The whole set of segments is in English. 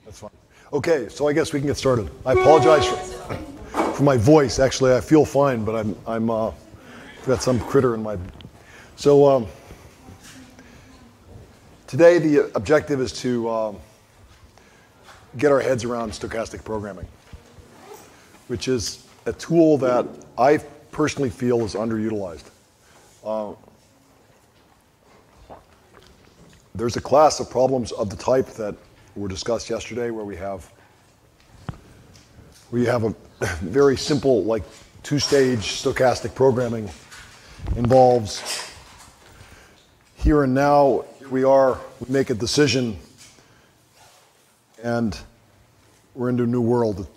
That's fine. Okay, so I guess we can get started. I apologize for my voice. Actually, I feel fine, but I've got some critter in my. So today the objective is to get our heads around stochastic programming, which is a tool that I personally feel is underutilized. There's a class of problems of the type that were discussed yesterday where we have a very simple, like two-stage stochastic programming involves here and now. We make a decision, and we're into a new world,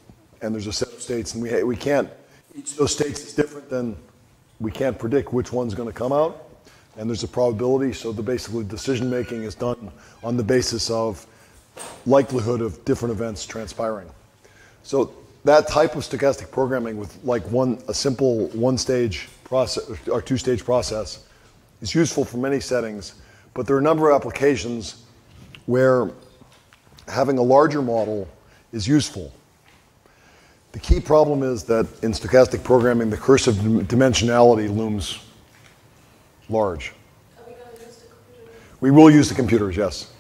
and there's a set of states, and we can't, each of those states is different, then we can't predict which one's going to come out, and there's a probability, so basically decision making is done on the basis of likelihood of different events transpiring. So that type of stochastic programming with like a simple one-stage process or two-stage process is useful for many settings, but there are a number of applications where having a larger model is useful. The key problem is that in stochastic programming, the curse of dimensionality looms large. Are we going to use the computer? We will use the computers, yes.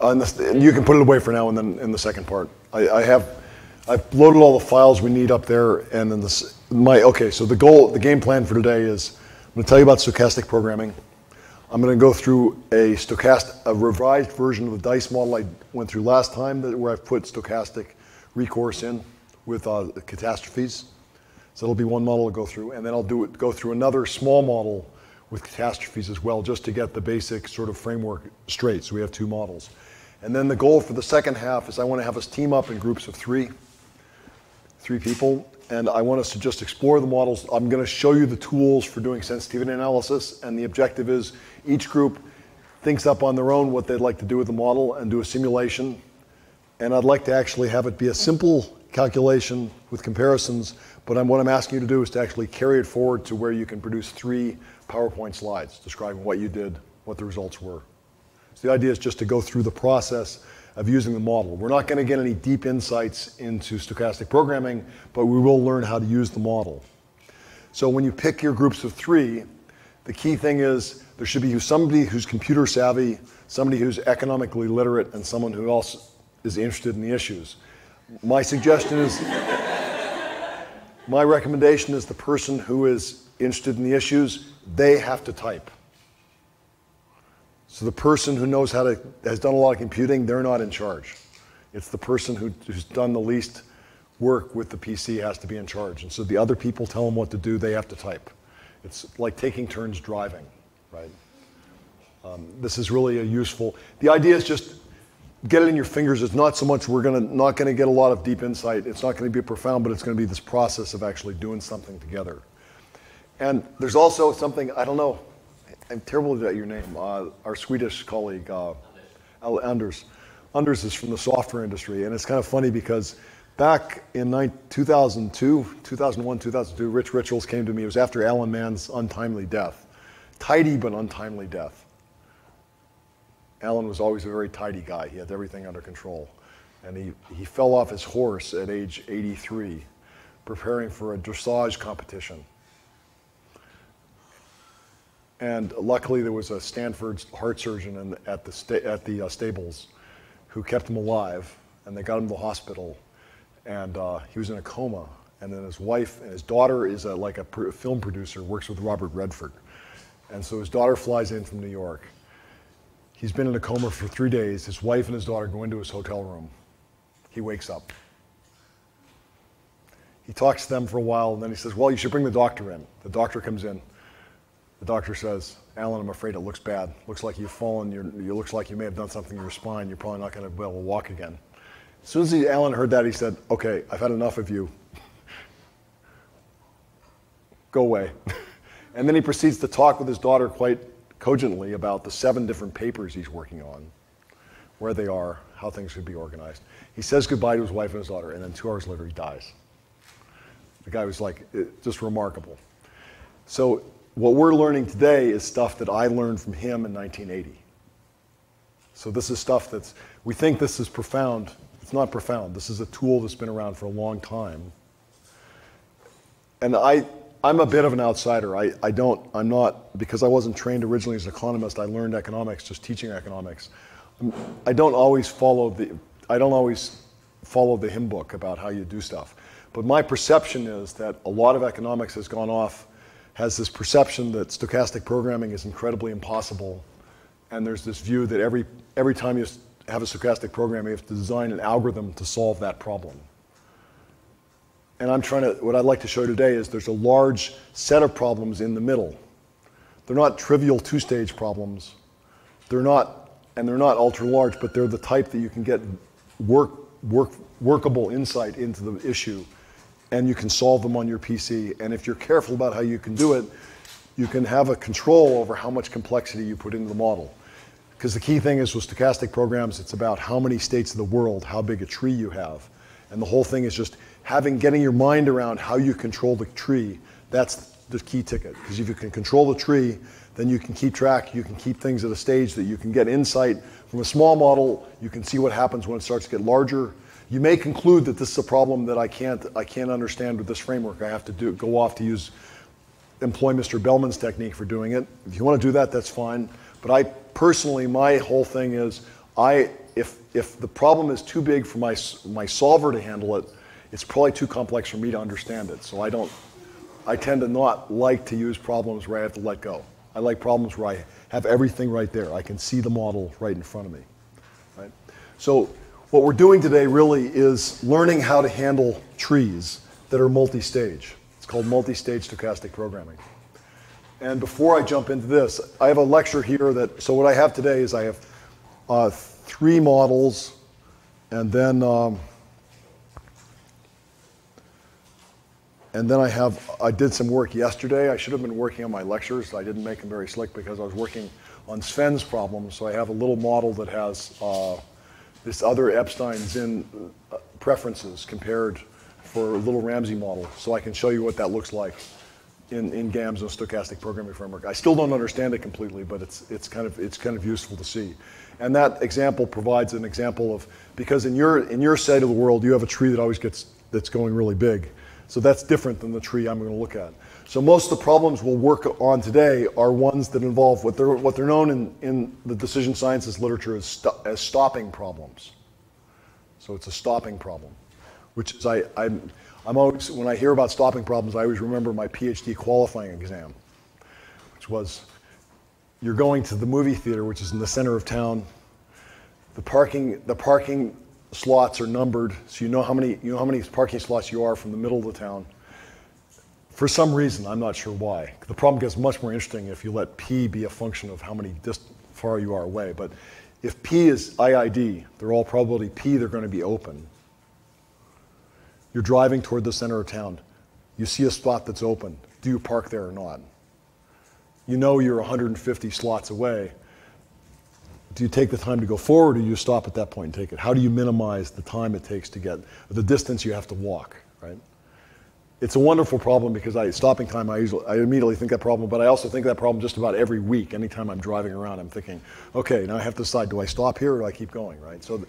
You can put it away for now, and then in the second part, I've loaded all the files we need up there, and then so the game plan for today is I'm going to tell you about stochastic programming. I'm going to go through a revised version of the DICE model I went through last time, where I've put stochastic recourse in with catastrophes. So it'll be one model to go through, and then I'll go through another small model with catastrophes as well, just to get the basic sort of framework straight. So we have two models. And then the goal for the second half is I want to have us team up in groups of three people, and I want us to just explore the models. I'm going to show you the tools for doing sensitivity analysis, and the objective is each group thinks up on their own what they'd like to do with the model and do a simulation. And I'd like to actually have it be a simple calculation with comparisons, but what I'm asking you to do is to actually carry it forward to where you can produce 3 PowerPoint slides describing what you did, what the results were. So the idea is just to go through the process of using the model. We're not going to get any deep insights into stochastic programming, but we will learn how to use the model. So when you pick your groups of 3, the key thing is there should be somebody who's computer savvy, somebody who's economically literate, and someone who else is interested in the issues. My recommendation is the person who is interested in the issues, they have to type. So the person who has done a lot of computing, they're not in charge. It's the person who's done the least work with the PC has to be in charge. And so the other people tell them what to do, they have to type. It's like taking turns driving, right? This is really the idea is just get it in your fingers. It's not so much not going to get a lot of deep insight. It's not going to be profound, but it's going to be this process of actually doing something together. And there's also something, I don't know, I'm terrible at your name, our Swedish colleague, Anders. Anders is from the software industry, and it's kind of funny because back in 2001, 2002, Rich Rituals came to me. It was after Alan Mann's untimely death. Tidy but untimely death. Alan was always a very tidy guy. He had everything under control. And he fell off his horse at age 83, preparing for a dressage competition. And luckily there was a Stanford heart surgeon at the stables who kept him alive, and they got him to the hospital. And he was in a coma. And then his wife and his daughter is like a film producer, works with Robert Redford. And so his daughter flies in from New York. He's been in a coma for 3 days. His wife and his daughter go into his hotel room. He wakes up. He talks to them for a while, and then he says, well, you should bring the doctor in. The doctor comes in. The doctor says, Alan, I'm afraid it looks bad. Looks like you've fallen. It looks like you may have done something to your spine. You're probably not going to be able to walk again. As soon as Alan heard that, he said, okay, I've had enough of you. Go away. And then he proceeds to talk with his daughter quite cogently about the 7 different papers he's working on, where they are, how things should be organized. He says goodbye to his wife and his daughter, and then 2 hours later he dies. The guy was like, just remarkable. So what we're learning today is stuff that I learned from him in 1980. So this is stuff we think this is profound. It's not profound. This is a tool that's been around for a long time. And I'm a bit of an outsider. I'm not, because I wasn't trained originally as an economist, I learned economics just teaching economics. I don't always follow the hymn book about how you do stuff. But my perception is that a lot of economics has this perception that stochastic programming is incredibly impossible. And there's this view that every time you have a stochastic program, you have to design an algorithm to solve that problem. And what I'd like to show you today is there's a large set of problems in the middle. They're not trivial two-stage problems. They're not ultra large, but they're the type that you can get workable insight into the issue, and you can solve them on your PC. And if you're careful about how you can do it, you can have a control over how much complexity you put into the model. Because the key thing is with stochastic programs, it's about how many states of the world, how big a tree you have. And the whole thing is just getting your mind around how you control the tree. That's the key ticket. Because if you can control the tree, then you can keep track, you can keep things at a stage that you can get insight. From a small model, you can see what happens when it starts to get larger. You may conclude that this is a problem that I can't understand with this framework. I have to go off to employ Mr. Bellman's technique for doing it. If you want to do that, that's fine. But my whole thing is, if the problem is too big for my solver to handle it, it's probably too complex for me to understand it. So I tend to not like to use problems where I have to let go. I like problems where I have everything right there. I can see the model right in front of me. Right? So what we're doing today really is learning how to handle trees that are multi-stage. It's called multi-stage stochastic programming. And before I jump into this, I have a lecture here so what I have today is I have 3 models, and then I did some work yesterday. I should have been working on my lectures. I didn't make them very slick because I was working on Sven's problem. So I have a little model that has this other Epstein's in preferences compared for a little Ramsey model. So I can show you what that looks like in GAMS and stochastic programming framework. I still don't understand it completely, but it's kind of useful to see. And that example provides an example of, because in your side of the world, you have a tree that always that's going really big. So that's different than the tree I'm going to look at. So most of the problems we'll work on today are ones that involve what they're known in the decision sciences literature as stopping problems. So it's a stopping problem, which is I'm always, when I hear about stopping problems, I always remember my PhD qualifying exam, which was, you're going to the movie theater, which is in the center of town. The parking slots are numbered, so you know how many parking slots you are from the middle of the town. For some reason, I'm not sure why. The problem gets much more interesting if you let P be a function of how far you are away. But if P is IID, they're all probability P, they're going to be open. You're driving toward the center of town. You see a spot that's open. Do you park there or not? You know you're 150 slots away. Do you take the time to go forward, or do you stop at that point and take it? How do you minimize the time it takes to get, the distance you have to walk, right? It's a wonderful problem because stopping time, I immediately think that problem, but I also think that problem just about every week. Anytime I'm driving around, I'm thinking, okay, now I have to decide, do I stop here or do I keep going, right? So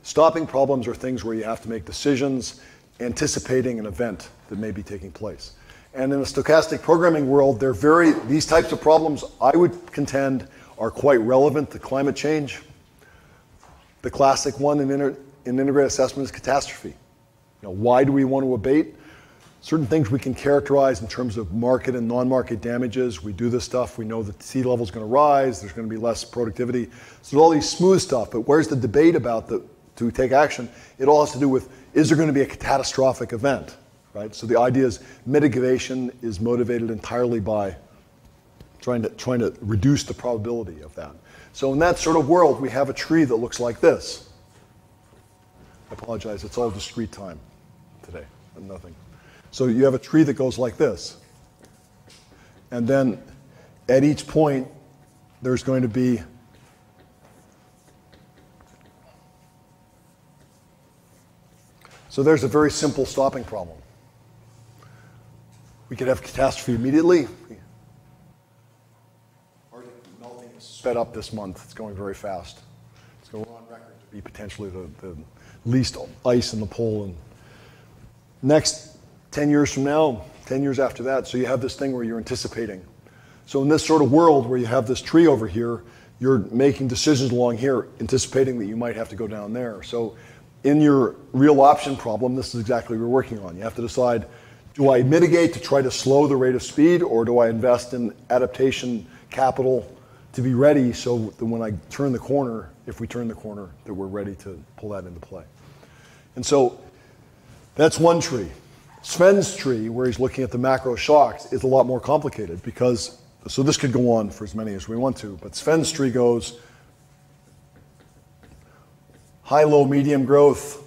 stopping problems are things where you have to make decisions anticipating an event that may be taking place. And in the stochastic programming world, these types of problems, I would contend, are quite relevant to climate change. The classic one in integrated assessment is catastrophe. Why do we want to abate? Certain things we can characterize in terms of market and non-market damages. We do this stuff, we know that sea level is going to rise, there's going to be less productivity. So there's all these smooth stuff, but where's the debate about to take action? It all has to do with, is there going to be a catastrophic event, right? So the idea is mitigation is motivated entirely by trying to reduce the probability of that. So in that sort of world, we have a tree that looks like this. I apologize, it's all discrete time today, and nothing. So you have a tree that goes like this. And then at each point, there's going to be so there's a very simple stopping problem. We could have catastrophe immediately. Arctic melting is sped up this month. It's going very fast. So we're on record to be potentially the least ice in the pole. And next 10 years from now, 10 years after that, so you have this thing where you're anticipating. So in this sort of world where you have this tree over here, you're making decisions along here, anticipating that you might have to go down there. So in your real option problem, this is exactly what we're working on. You have to decide, do I mitigate to try to slow the rate of speed, or do I invest in adaptation capital to be ready so that when I turn the corner, if we turn the corner, that we're ready to pull that into play. And so that's one tree. Sven's tree, where he's looking at the macro shocks, is a lot more complicated because, so this could go on for as many as we want to, but Sven's tree goes high, low, medium growth,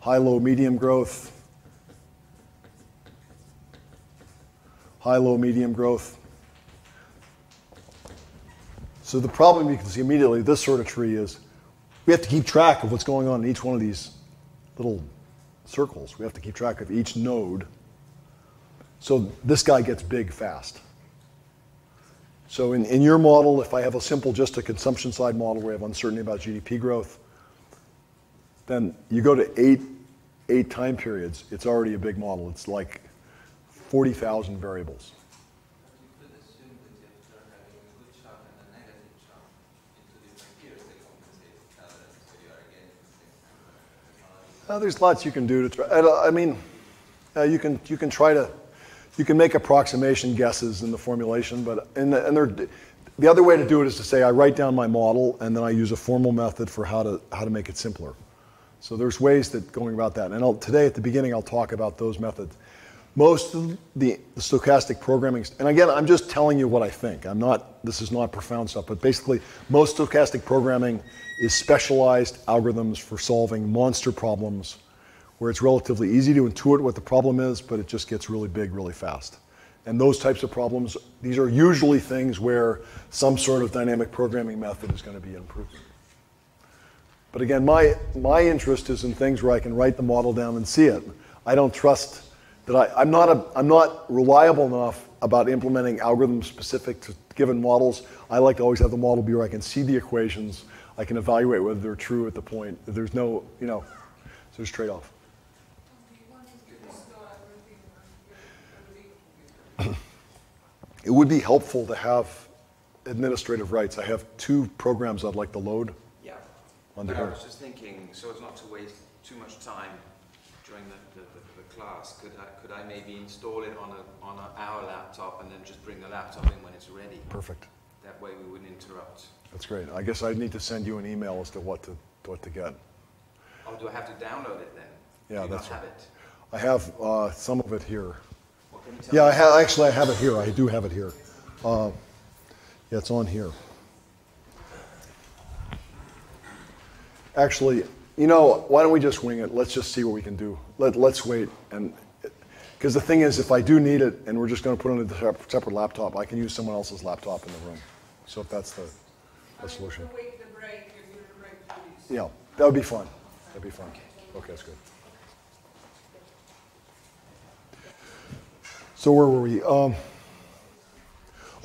high, low, medium growth, high, low, medium growth. So the problem you can see immediately, this sort of tree is, we have to keep track of what's going on in each one of these little circles. We have to keep track of each node. So this guy gets big fast. So in your model, if I have a simple, just a consumption side model where I have uncertainty about GDP growth, then you go to eight time periods, it's already a big model. It's like 40,000 variables. You could assume that if you're having a good shock and a negative shock into different periods, they compensate each other, so you are getting the same kind of technology. There's lots you can do to try. I mean, you can try to, you can make approximation guesses in the formulation, but the other way to do it is to say I write down my model and then I use a formal method for how to make it simpler. So there's ways that going about that. And today at the beginning I'll talk about those methods. Most of the stochastic programming, and again, I'm just telling you what I think. This is not profound stuff, but basically most stochastic programming is specialized algorithms for solving monster problems where it's relatively easy to intuit what the problem is, but it just gets really big really fast. And those types of problems, these are usually things where some sort of dynamic programming method is going to be improved. But again, my interest is in things where I can write the model down and see it. I don't trust that I'm not reliable enough about implementing algorithms specific to given models. I like to always have the model be where I can see the equations. I can evaluate whether they're true at the point. There's no, so there's trade-off. It would be helpful to have administrative rights. I have 2 programs I'd like to load. Yeah. Under But I here. was just thinking, so as not to waste too much time during the class, could I maybe install it on our laptop and then just bring the laptop in when it's ready? Perfect. That way we wouldn't interrupt. That's great. I guess I'd need to send you an email as to what to get. Oh, do I have to download it then? Yeah, do you that's not right. have it? I have some of it here. Well, can you tell Yeah, me? actually I have it here. I do have it here. Yeah, it's on here. Actually, why don't we just wing it? Let's just see what we can do. Let's wait, and because the thing is, if I do need it, and we're just going to put it on a separate laptop, I can use someone else's laptop in the room. So if that's the solution. Wait the break and do the break, please. Yeah, that would be fun. That'd be fun. Okay, that's good. So where were we?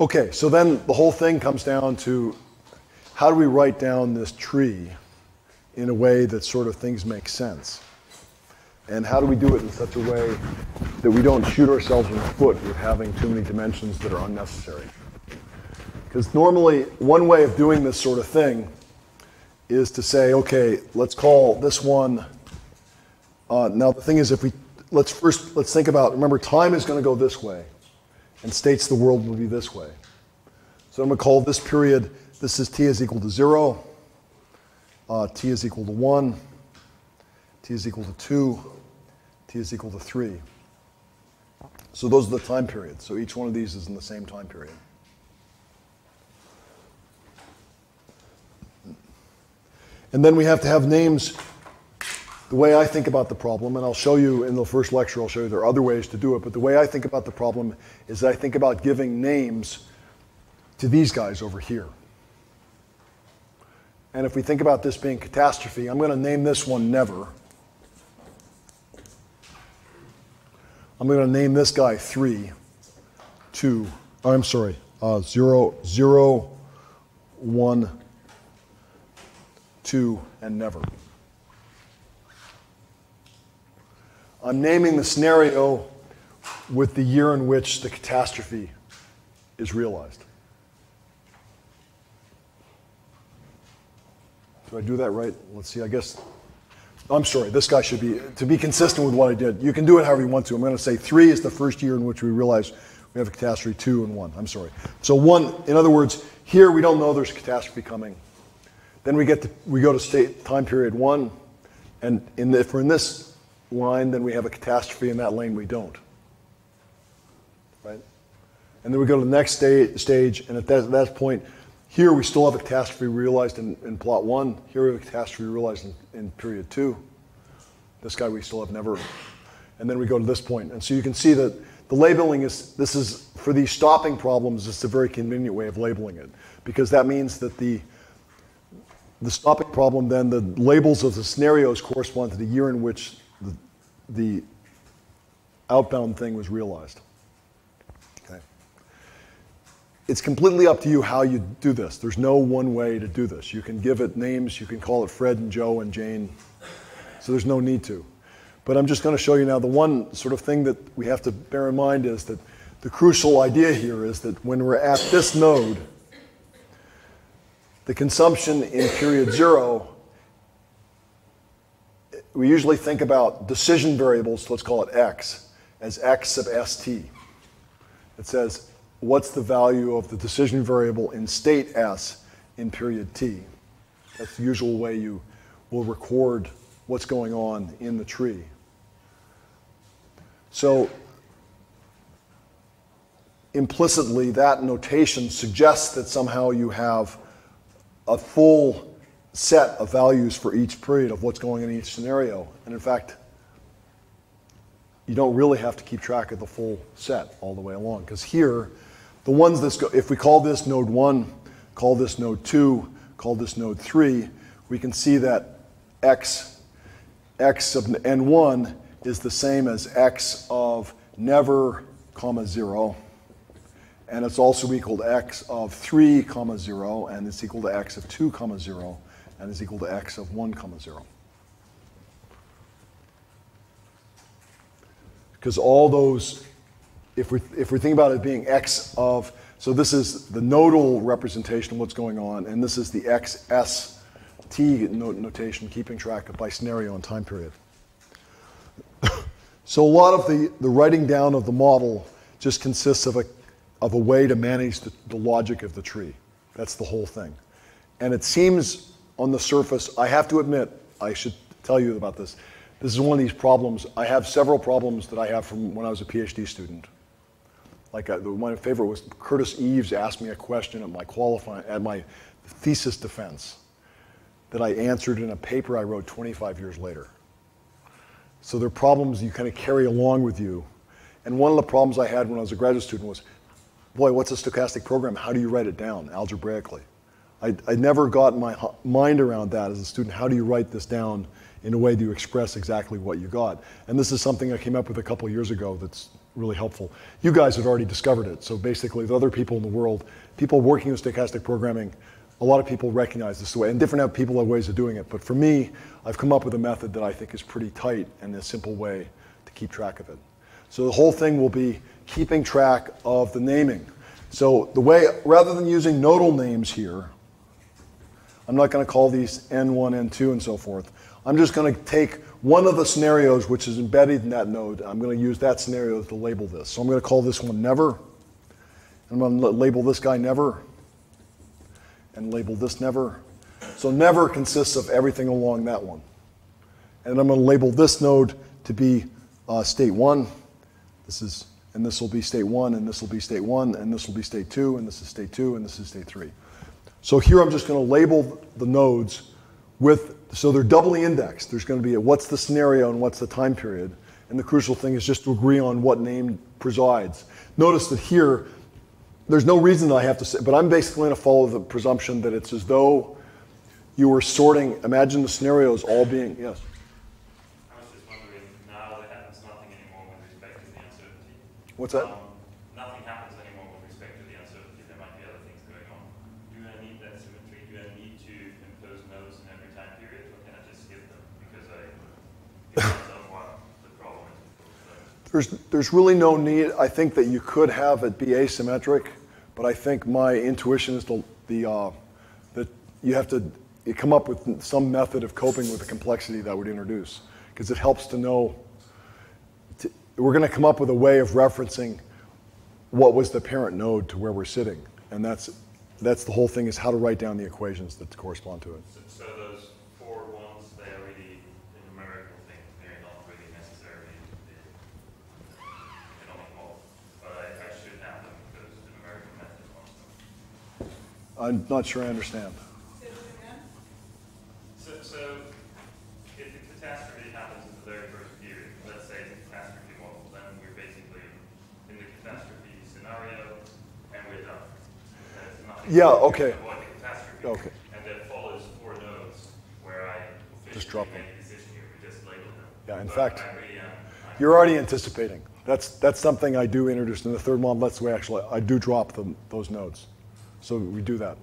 Okay, so then the whole thing comes down to how do we write down this tree in a way that sort of things make sense? And how do we do it in such a way that we don't shoot ourselves in the foot with having too many dimensions that are unnecessary? Because normally, one way of doing this sort of thing is to say, okay, let's call this one. Now the thing is, let's think about, remember, time is going to go this way, and states the world will be this way. So I'm going to call this period, this is t is equal to 0, t is equal to 1, t is equal to 2, t is equal to 3. So those are the time periods. So each one of these is in the same time period. And then we have to have names. The way I think about the problem, and I'll show you in the first lecture, I'll show you there are other ways to do it, but the way I think about the problem is that I think about giving names to these guys over here. And if we think about this being catastrophe, I'm going to name this one never. I'm going to name this guy 3, 2, I'm sorry, 0, 0, 1, 2, and never. I'm naming the scenario with the year in which the catastrophe is realized. Did I do that right? Let's see, I guess. I'm sorry, this guy should be, to be consistent with what I did. You can do it however you want to. I'm going to say 3 is the first year in which we realize we have a catastrophe, 2 and 1. I'm sorry. So 1, in other words, here we don't know there's a catastrophe coming. Then we go to state time period 1, and if we're in this line, then we have a catastrophe. In that lane, we don't. Right? And then we go to the next stage, and at that point, here we still have a catastrophe realized in plot 1. Here we have a catastrophe realized in period 2. This guy we still have never. And then we go to this point. And so you can see that the labeling this is, for these stopping problems, it's a very convenient way of labeling it. Because that means that the stopping problem, then the labels of the scenarios correspond to the year in which the outbound thing was realized. Okay. It's completely up to you how you do this. There's no one way to do this. You can give it names. You can call it Fred and Joe and Jane. So there's no need to. But I'm just going to show you now the one sort of thing that we have to bear in mind is that the crucial idea here is that when we're at this node, the consumption in period 0, we usually think about decision variables, let's call it x, as x sub st. It says, what's the value of the decision variable in state s in period t? That's the usual way you will record what's going on in the tree. So implicitly, that notation suggests that somehow you have a full set of values for each period of what's going on in each scenario. And in fact, you don't really have to keep track of the full set all the way along. Because here, the ones that go, if we call this node 1, call this node 2, call this node 3, we can see that x of n1 is the same as x of never, comma 0. And it's also equal to x of 3, comma 0, and it's equal to x of 2, comma 0, and is equal to x of 1, comma 0. Because all those, if we're thinking about it being x of, so this is the nodal representation of what's going on, and this is the xst notation, keeping track of by scenario and time period. So a lot of the writing down of the model just consists of a way to manage the logic of the tree. That's the whole thing. And it seems on the surface, I have to admit, I should tell you about this. This is one of these problems. I have several problems that I have from when I was a PhD student. Like my favorite was Curtis Eves asked me a question at my thesis defense that I answered in a paper I wrote 25 years later. So there are problems you kind of carry along with you. And one of the problems I had when I was a graduate student was, boy, what's a stochastic program? How do you write it down algebraically? I never got my mind around that as a student. How do you write this down in a way to express exactly what you got? And this is something I came up with a couple of years ago that's really helpful. You guys had already discovered it. So basically, the other people in the world, people working with stochastic programming, a lot of people recognize this way. And different people have ways of doing it. But for me, I've come up with a method that I think is pretty tight and a simple way to keep track of it. So the whole thing will be keeping track of the naming. So the way, rather than using nodal names here, I'm not going to call these N1, N2, and so forth. I'm just going to take one of the scenarios which is embedded in that node. I'm going to use that scenario to label this. So I'm going to call this one never. I'm going to label this guy never. And label this never. So never consists of everything along that one. And I'm going to label this node to be state 1. And this will be state 1, and this will be state 1, and this will be state 2, and this is state 2, and this is state 3. So here I'm just going to label the nodes with, so they're doubly indexed. There's going to be what's the scenario and what's the time period. And the crucial thing is just to agree on what name presides. Notice that here, there's no reason that I have to say, but I'm basically going to follow the presumption that it's as though you were sorting, imagine the scenarios all being, yes? I was just wondering, now there happens nothing anymore with respect to the uncertainty. What's that? Nothing happens anymore with respect to the uncertainty. There might be other things going on. Do I need that symmetry? Do I need to impose nodes in every time There's really no need. I think that you could have it be asymmetric, but I think my intuition is that you have to come up with some method of coping with the complexity that would introduce, because it helps to know. We're going to come up with a way of referencing what was the parent node to where we're sitting, and that's the whole thing, is how to write down the equations that correspond to it. So those 4 ones, they are really a numerical thing. They're not really necessarily the economic model, but I should have them because the numerical method wants them. I'm not sure I understand. Say it again? So if the catastrophe happens in the very first period, let's say it's a catastrophe model, then we're basically in the catastrophe scenario and we're done. There's nothing Yeah, to okay. avoid the catastrophe. Okay. And that follows 4 nodes where I Just drop them. make a decision here. We just label them. Yeah, in But fact, I really am. you're already anticipating. That's something I do introduce in the third model. That's the way actually I do drop those nodes. So we do that.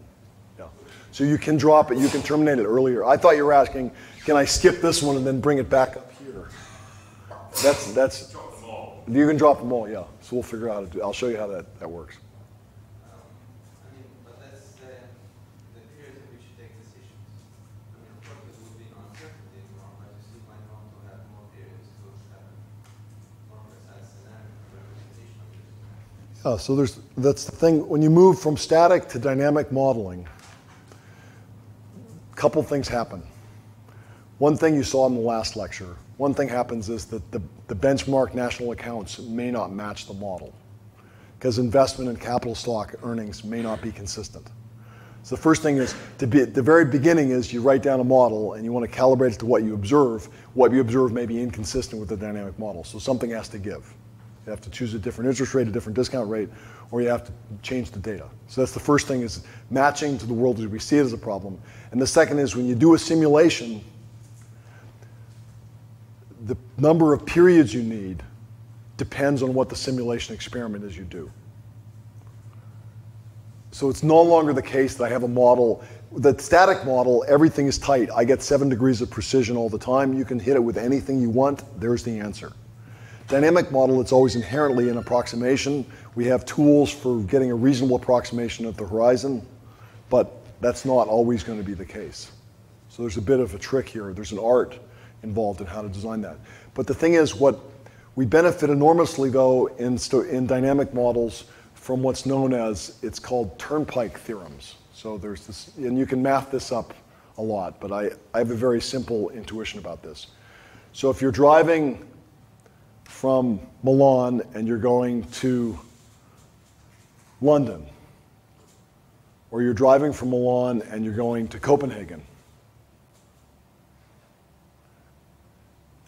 Yeah. So you can drop it. You can terminate it earlier. I thought you were asking, can I skip this one and then bring it back up here? That's. Drop them all. You can drop them all. Yeah. So we'll figure out how to do. I'll show you how that works. I mean, but that's the period in which you take decisions. I mean, of course, it would be uncertainty in one, but you still might want to have more periods to have more precise scenario for every decision of this. Yeah, so that's the thing. When you move from static to dynamic modeling, a couple things happen. One thing you saw in the last lecture, one thing happens is that the benchmark national accounts may not match the model, because investment and capital stock earnings may not be consistent. So the first thing is, at the very beginning is you write down a model and you want to calibrate it to what you observe. What you observe may be inconsistent with the dynamic model, so something has to give. You have to choose a different interest rate, a different discount rate, or you have to change the data. So that's the first thing, is matching to the world as we see it as a problem. And the second is, when you do a simulation, the number of periods you need depends on what the simulation experiment is you do. So it's no longer the case that I have a model. The static model, everything is tight. I get 7 degrees of precision all the time. You can hit it with anything you want. There's the answer. Dynamic model, it's always inherently an approximation. We have tools for getting a reasonable approximation at the horizon, but that's not always going to be the case. So there's a bit of a trick here. There's an art involved in how to design that. But the thing is, what we benefit enormously, though, in dynamic models from what's known as, it's called turnpike theorems. So there's this, and you can math this up a lot, but I have a very simple intuition about this. So if you're driving from Milan and you're going to London, or you're driving from Milan and you're going to Copenhagen,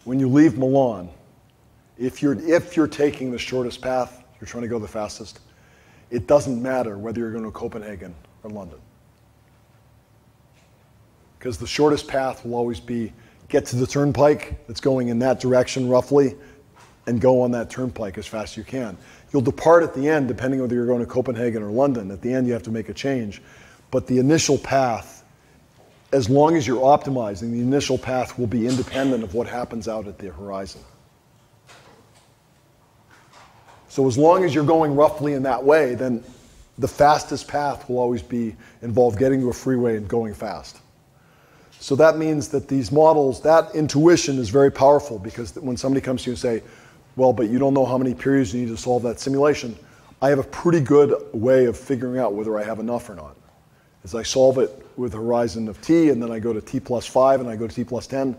when you leave Milan, if you're taking the shortest path, you're trying to go the fastest, it doesn't matter whether you're going to Copenhagen or London. Because the shortest path will always be get to the turnpike that's going in that direction roughly, and go on that turnpike as fast as you can. You'll depart at the end, depending whether you're going to Copenhagen or London. At the end, you have to make a change. But the initial path, as long as you're optimizing, the initial path will be independent of what happens out at the horizon. So as long as you're going roughly in that way, then the fastest path will always involve getting to a freeway and going fast. So that means that these models, that intuition is very powerful, because when somebody comes to you and say, well, but you don't know how many periods you need to solve that simulation, I have a pretty good way of figuring out whether I have enough or not. As I solve it with a horizon of t, and then I go to t plus 5, and I go to t plus 10,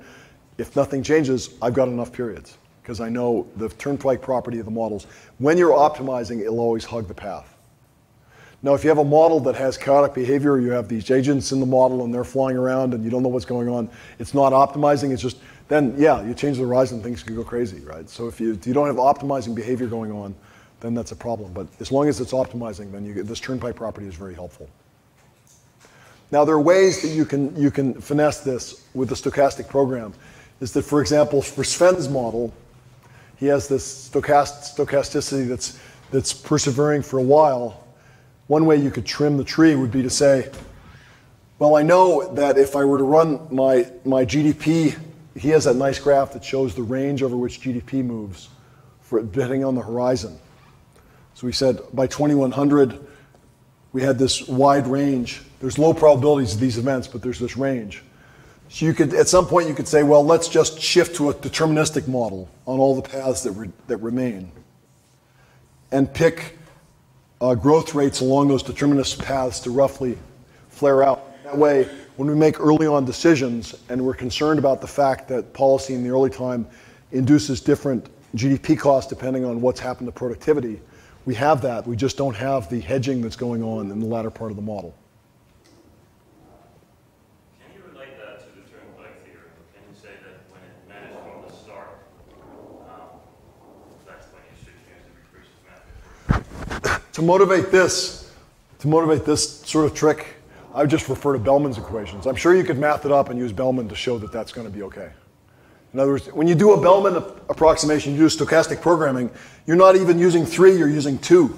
if nothing changes, I've got enough periods, because I know the turnpike property of the models. When you're optimizing, it'll always hug the path. Now, if you have a model that has chaotic behavior, you have these agents in the model and they're flying around and you don't know what's going on, it's not optimizing, it's just, then yeah, you change the horizon, things can go crazy, right? So if you don't have optimizing behavior going on, then that's a problem. But as long as it's optimizing, then this turnpike property is very helpful. Now, there are ways that you can finesse this with the stochastic program. Is that, for example, for Sven's model, he has this stochasticity that's persevering for a while. One way you could trim the tree would be to say, well, I know that if I were to run my GDP, he has that nice graph that shows the range over which GDP moves for depending on the horizon. So we said by 2100, we had this wide range. There's low probabilities of these events, but there's this range. So you could, at some point, you could say, well, let's just shift to a deterministic model on all the paths that remain, and pick growth rates along those deterministic paths to roughly flare out. That way, when we make early on decisions and we're concerned about the fact that policy in the early time induces different GDP costs depending on what's happened to productivity, we have that. We just don't have the hedging that's going on in the latter part of the model. Can you relate that to the turnpike theorem? Can you say that when it managed from the start, that's when you should use the recursive method? To motivate this sort of trick, I would just refer to Bellman's equations. I'm sure you could math it up and use Bellman to show that that's going to be okay. In other words, when you do a Bellman approximation, you do stochastic programming, you're not even using 3, you're using 2.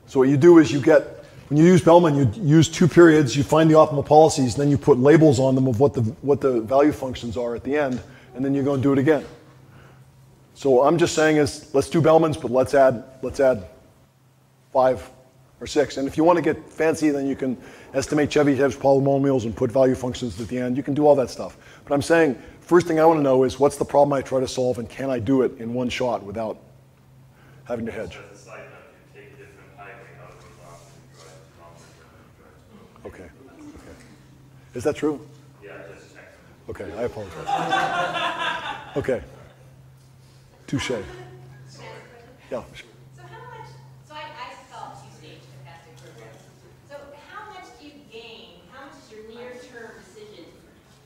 So what you do is when you use Bellman, you use 2 periods, you find the optimal policies, then you put labels on them of what the value functions are at the end, and then you go and do it again. So I'm just saying is, let's do Bellman's, but let's add 5 or 6. And if you want to get fancy, then you can estimate Chebyshev's polynomials and put value functions at the end. You can do all that stuff. But I'm saying, first thing I want to know is, what's the problem I try to solve, and can I do it in one shot without having to hedge? As a side note, you take a different highway out of the box and drive. Okay. Is that true? Yeah, just check. Okay, I apologize. Okay. Touche. Yeah, sure. So how much, so I call it two-stage stochastic programming. So how much do you gain, how much is your near-term decision,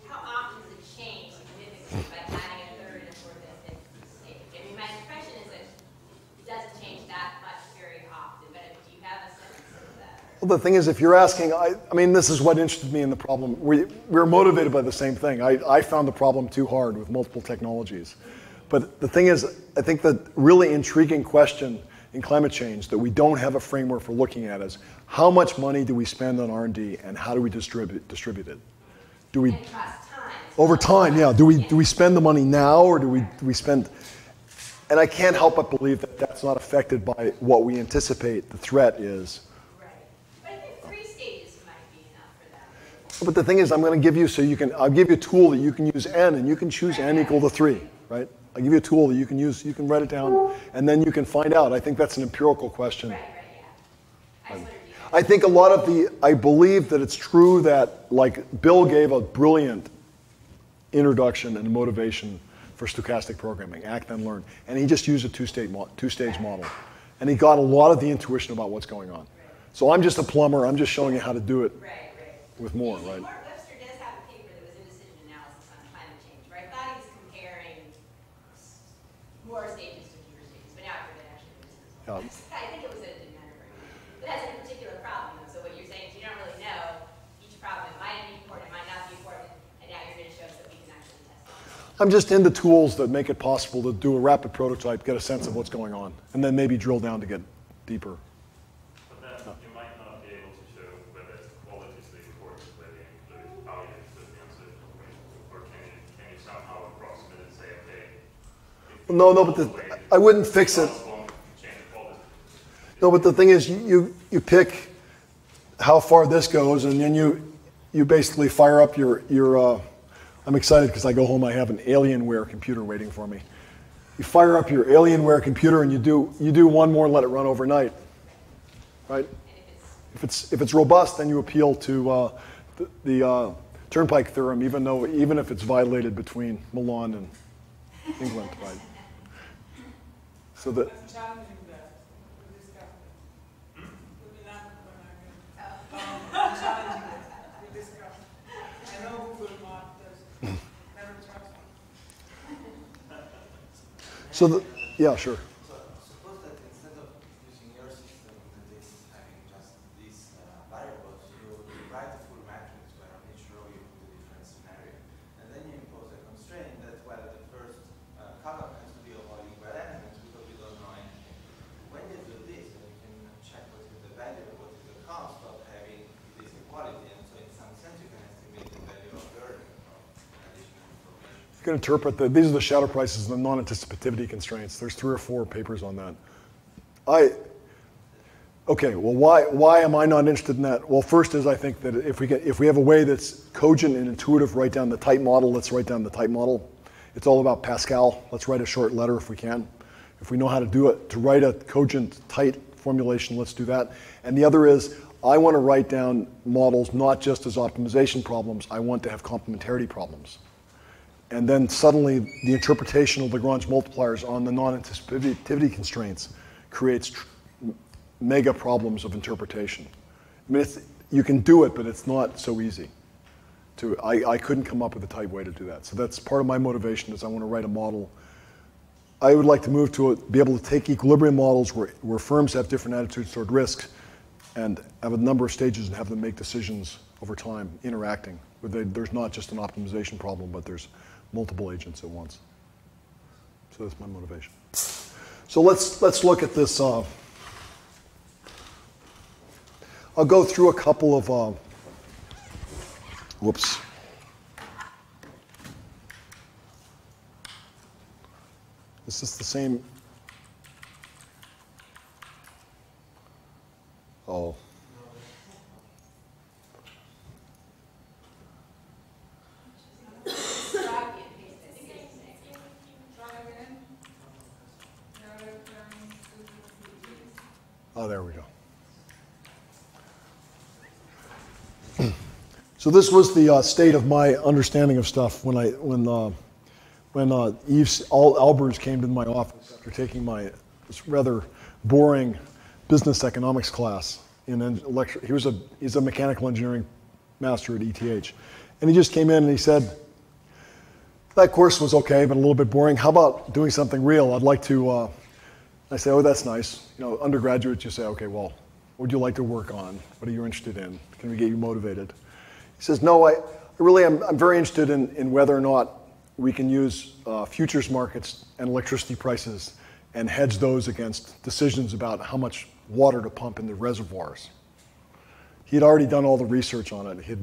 how often does it change significantly by adding a third and a fourth and fifth stage? I mean, my impression is that it doesn't change that much very often, but do you have a sense of that? Well, the thing is, if you're asking, I mean, this is what interested me in the problem. We're motivated by the same thing. I found the problem too hard with multiple technologies. But the thing is, I think the really intriguing question in climate change that we don't have a framework for looking at is, how much money do we spend on R&D, and how do we distribute it? Do we, And across time. over time, yeah. Do we spend the money now, or do we spend? And I can't help but believe that that's not affected by what we anticipate the threat is. Right. But I think 3 stages might be enough for that. But the thing is, I'm going to give you, I'll give you a tool that you can use n, and you can choose n equal to 3, right? I'll give you a tool that you can use, you can write it down, and then you can find out. I think that's an empirical question. Right, yeah. I think I believe that it's true that, like, Bill gave a brilliant introduction and motivation for stochastic programming, act then learn, and he just used a two-stage model. And he got a lot of the intuition about what's going on. So I'm just a plumber, I'm just showing you how to do it with more, right? Mark Webster does have a paper that was in decision analysis on climate change, where I thought he was comparing more stages to fewer stages, but now I forget actually what it is. I think it was that it didn't matter very much. But that's a particular problem, though. So what you're saying is you don't really know each problem. It might be important, it might not be important, and now you're going to show us that we can actually test it. I'm just into tools that make it possible to do a rapid prototype, get a sense of what's going on, and then maybe drill down to get deeper. But then you might not be able to show whether it's qualitatively important, whether you include values that the answer, or can you somehow approximate and say, okay, No, but I wouldn't fix it. No, but the thing is, you pick how far this goes, and then you basically fire up your I'm excited because I go home, I have an Alienware computer waiting for me. You fire up your Alienware computer and you do one more and let it run overnight, right? If it's robust, then you appeal to the turnpike theorem, even if it's violated between Milan and England, right? So that. I'm challenging that with this government. With the I'm challenging that with this government. I know Google Mark does. Never trust me. So yeah, sure. So suppose that instead of using your system that is having just these variables, you write a full matrix where on each row you put a different scenario. And then you impose a constraint that, well, the first column has to be of all equal elements because we don't know anything. When you do this, then you can check what is the value, what is the cost of having this equality. And so in some sense you can estimate the value of learning from additional information. You can interpret these are the shadow prices and the non-anticipativity constraints. There's 3 or 4 papers on that. Okay, well, why am I not interested in that? Well, first is I think that if we have a way that's cogent and intuitive, write down the type model, let's write down the type model. It's all about Pascal. Let's write a short letter if we can. If we know how to do it, to write a cogent, tight formulation, let's do that. And the other is, I want to write down models not just as optimization problems, I want to have complementarity problems. And then suddenly the interpretation of Lagrange multipliers on the non-anticipativity constraints creates mega problems of interpretation. I mean, you can do it, but it's not so easy. I couldn't come up with a tight way to do that. So that's part of my motivation is I want to write a model. I would like to move to be able to take equilibrium models where firms have different attitudes toward risk and have a number of stages and have them make decisions over time, interacting. There's not just an optimization problem, but there's multiple agents at once. So that's my motivation. So let's look at this. I'll go through a couple of, whoops. Is this the same? Oh. Oh, there we go. So this was the state of my understanding of stuff when Yves Albers came to my office after taking my rather boring business economics class in lecture. He's a mechanical engineering master at ETH, and he just came in and he said, "That course was okay, but a little bit boring. How about doing something real? I'd like to." I say, "Oh, that's nice." You know, undergraduates, you say, "Okay, well, what would you like to work on? What are you interested in? Can we get you motivated?" He says, "No, I'm very interested in whether or not we can use futures markets and electricity prices and hedge those against decisions about how much water to pump in the reservoirs." He had already done all the research on it. It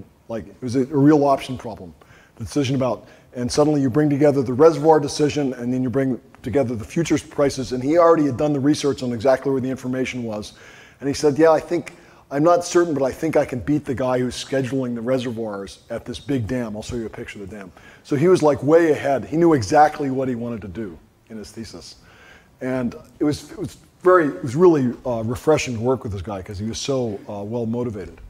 was a real option problem. The decision about, and suddenly you bring together the reservoir decision and then you bring together the futures prices, and he already had done the research on exactly where the information was. And he said, "Yeah, I'm not certain, but I think I can beat the guy who's scheduling the reservoirs at this big dam." I'll show you a picture of the dam. So he was like way ahead. He knew exactly what he wanted to do in his thesis. And it was really refreshing to work with this guy because he was so well motivated.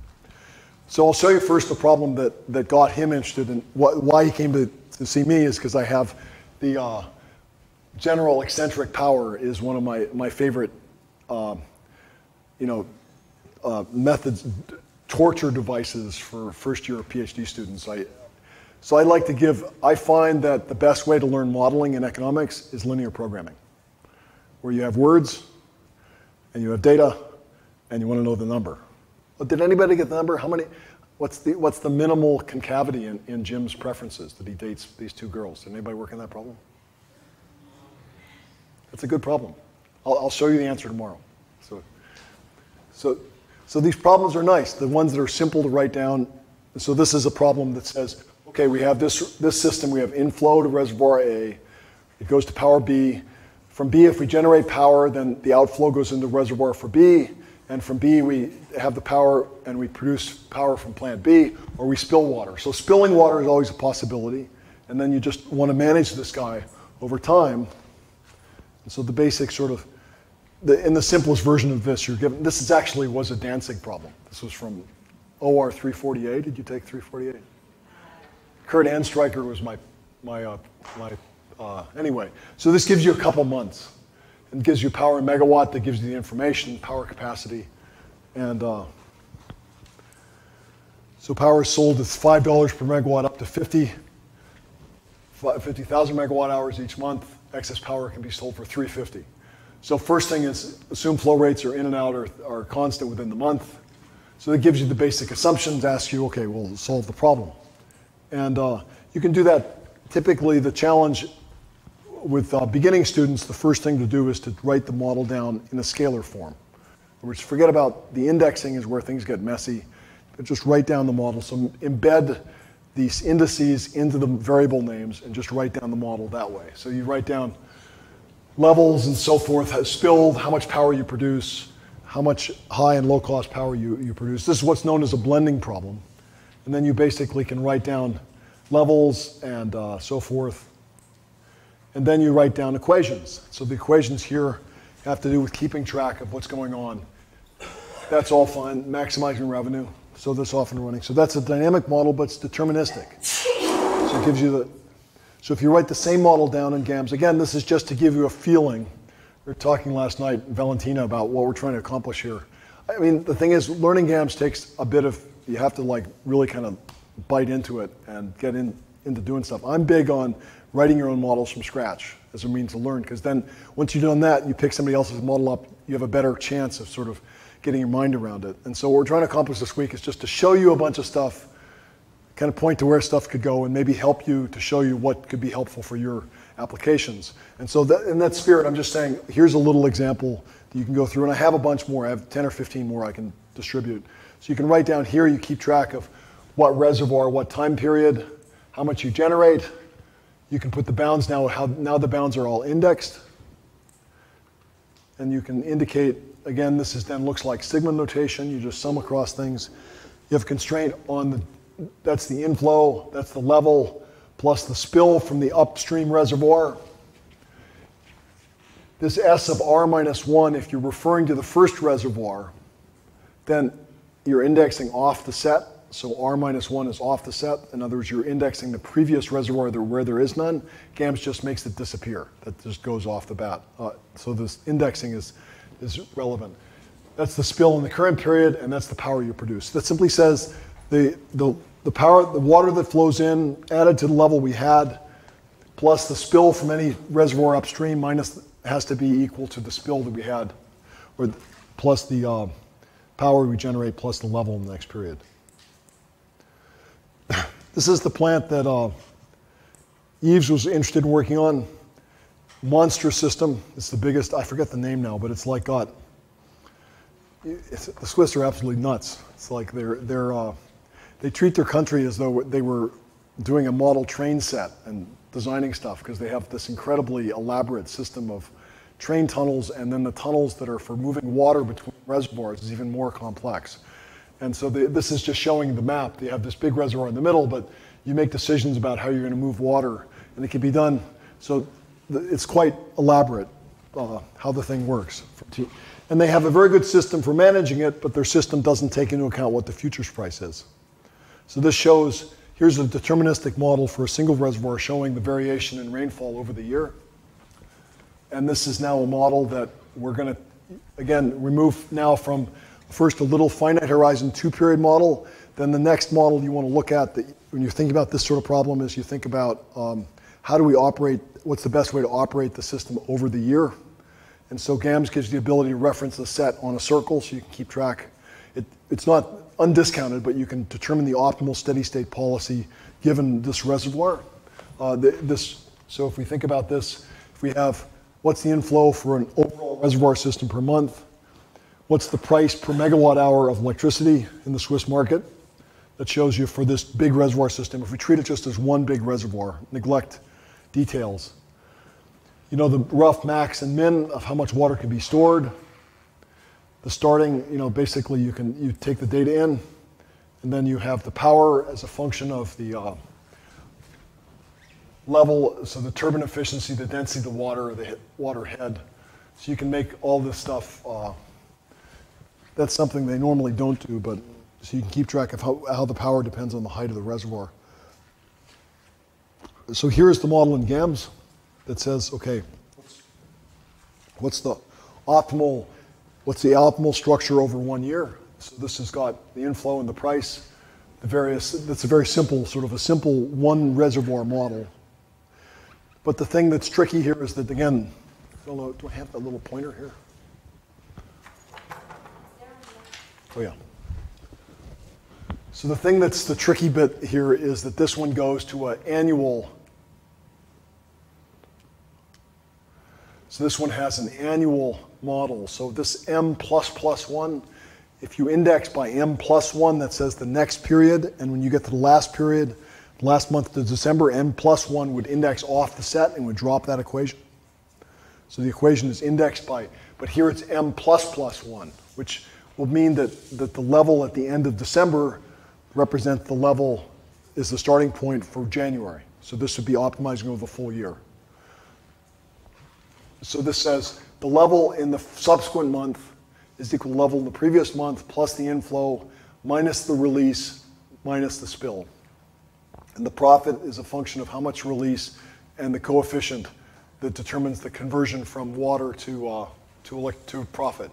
So I'll show you first the problem that got him interested in why he came to see me is because I have the general eccentric power is one of my favorite methods, torture devices for first-year PhD students. I find that the best way to learn modeling in economics is linear programming, where you have words, and you have data, and you want to know the number. But did anybody get the number? What's the minimal concavity in Jim's preferences that he dates these 2 girls? Did anybody work on that problem? That's a good problem. I'll show you the answer tomorrow. So these problems are nice, the ones that are simple to write down. So this is a problem that says, okay, we have this system, we have inflow to reservoir A, it goes to power B. From B, if we generate power, then the outflow goes into the reservoir for B, and from B we have the power and we produce power from plant B, or we spill water. So spilling water is always a possibility, and then you just want to manage this guy over time. And so the basic sort of, in the simplest version of this, you're given, this actually was a Danzig problem. This was from OR 348. Did you take 348? Kurt Anstreicher was anyway. So this gives you a couple months. It gives you power in megawatt, that gives you the information, power capacity. And so power is sold at $5 per megawatt up to 50,000 megawatt hours each month. Excess power can be sold for $3.50. So first thing is assume flow rates are in and out are constant within the month. So that gives you the basic assumptions, asks you, okay, we'll solve the problem. And you can do that. Typically the challenge with beginning students, the first thing to do is to write the model down in a scalar form. In other words, forget about the indexing is where things get messy, but just write down the model. So embed these indices into the variable names and just write down the model that way. So you write down levels and so forth, spilled, how much power you produce, how much high and low cost power you produce. This is what's known as a blending problem. And then you basically can write down levels and so forth. And then you write down equations. So the equations here have to do with keeping track of what's going on. That's all fine, maximizing revenue. So that's off and running. So that's a dynamic model, but it's deterministic. So it gives you the, so if you write the same model down in GAMS, again, this is just to give you a feeling. We were talking last night, Valentina, about what we're trying to accomplish here. I mean, the thing is, learning GAMS takes a bit of, you have to like really kind of bite into it and get into doing stuff. I'm big on writing your own models from scratch as a means to learn, because then once you've done that, you pick somebody else's model up, you have a better chance of sort of getting your mind around it. And so what we're trying to accomplish this week is just to show you a bunch of stuff, kind of point to where stuff could go and maybe help you to show you what could be helpful for your applications. And so that, in that spirit, I'm just saying, here's a little example that you can go through. And I have a bunch more. I have 10 or 15 more I can distribute. So you can write down here, you keep track of what reservoir, what time period, how much you generate. You can put the bounds now, now the bounds are all indexed. And you can indicate, again, this is then looks like sigma notation. You just sum across things. You have constraint on the, that's the inflow, that's the level, plus the spill from the upstream reservoir. This S of R minus 1, if you're referring to the first reservoir, then you're indexing off the set. So R minus 1 is off the set. In other words, you're indexing the previous reservoir where there is none. GAMS just makes it disappear. That just goes off the bat. So this indexing is relevant. That's the spill in the current period, and that's the power you produce. That simply says the power, the water that flows in added to the level we had, plus the spill from any reservoir upstream minus has to be equal to the spill that we had, or plus the power we generate plus the level in the next period. This is the plant that Yves was interested in working on. Monster system. It's the biggest, I forget the name now, but it's like got, the Swiss are absolutely nuts. It's like they treat their country as though they were doing a model train set and designing stuff, because they have this incredibly elaborate system of train tunnels, and then the tunnels that are for moving water between reservoirs is even more complex. And so this is just showing the map. You have this big reservoir in the middle, but you make decisions about how you're going to move water, and it can be done. So it's quite elaborate how the thing works. And they have a very good system for managing it, but their system doesn't take into account what the futures price is. So this shows, here's a deterministic model for a single reservoir showing the variation in rainfall over the year. And this is now a model that we're going to, again, remove now from first a little finite horizon 2-period model. Then the next model you want to look at, that when you think about this sort of problem, is you think about how do we operate, what's the best way to operate the system over the year. And so GAMS gives you the ability to reference the set on a circle so you can keep track. It's not undiscounted, but you can determine the optimal steady state policy given this reservoir. So if we think about this, if we have what's the inflow for an overall reservoir system per month, what's the price per megawatt hour of electricity in the Swiss market, that shows you for this big reservoir system. If we treat it just as one big reservoir, neglect details, you know the rough max and min of how much water can be stored. The starting, basically you take the data in, and then you have the power as a function of the level, so the turbine efficiency, the density of the water, the water head. So you can make all this stuff. That's something they normally don't do, but so you can keep track of how the power depends on the height of the reservoir. So here's the model in GAMS that says, okay, what's the optimal structure over 1 year? So this has got the inflow and the price, the various, that's a very simple, sort of a simple one reservoir model. But the thing that's tricky here is that, again, I don't know, do I have that little pointer here? Oh yeah. So the thing that's the tricky bit here is that this one goes to an annual. So this one has an annual model. So this M++1, if you index by M+1, that says the next period, and when you get to the last period, last month to December, n plus 1 would index off the set and would drop that equation. So the equation is indexed by, but here it's m plus plus 1, which will mean that the level at the end of December represents the level is the starting point for January. So this would be optimizing over the full year. So this says the level in the subsequent month is equal to the level in the previous month plus the inflow minus the release minus the spill. And the profit is a function of how much release and the coefficient that determines the conversion from water to profit,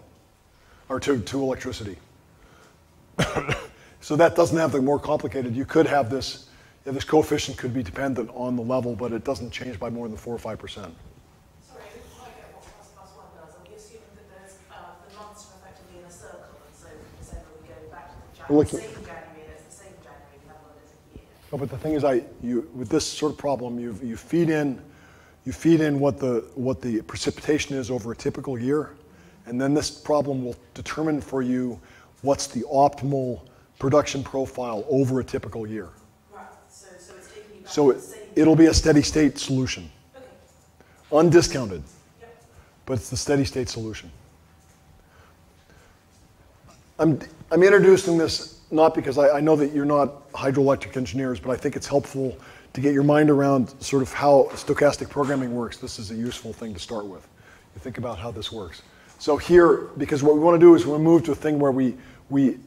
or to electricity. So that doesn't have to be more complicated. You could have this, this coefficient could be dependent on the level, but it doesn't change by more than 4 or 5%. Sorry, I didn't quite get what plus plus 1 does. Are we assuming that there's, the months are effectively in a circle, and so December we go back to the same January, there's the same January level as a year? No, but the thing is, with this sort of problem, you feed in what the precipitation is over a typical year, and then this problem will determine for you what's the optimal production profile over a typical year. Right, so it's taking you back So to the same it'll be a steady state solution, Okay. undiscounted, Yep. but it's the steady state solution. I'm introducing this not because I know that you're not hydroelectric engineers, but I think it's helpful to get your mind around sort of how stochastic programming works. This is a useful thing to start with. You think about how this works. So here, because what we want to do is we want to move to a thing where we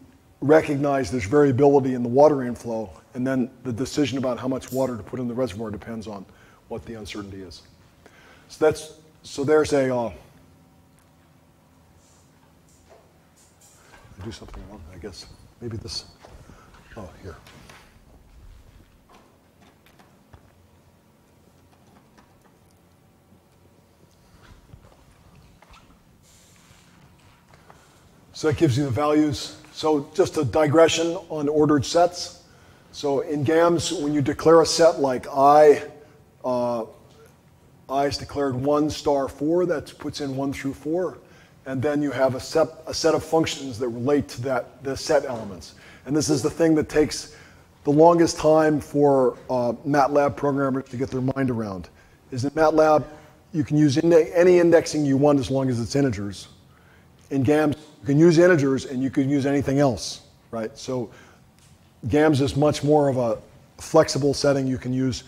recognize there's variability in the water inflow, and then the decision about how much water to put in the reservoir depends on what the uncertainty is. So there's a, I do something wrong, I guess. Maybe this, oh, here. So that gives you the values. So just a digression on ordered sets. So in GAMS, when you declare a set like I is declared 1 star 4, that puts in 1 through 4. And then you have a set of functions that relate to the set elements. And this is the thing that takes the longest time for MATLAB programmers to get their mind around. Is in MATLAB, you can use any indexing you want as long as it's integers. In GAMS, you can use integers and you can use anything else, right? So GAMS is much more of a flexible setting. You can use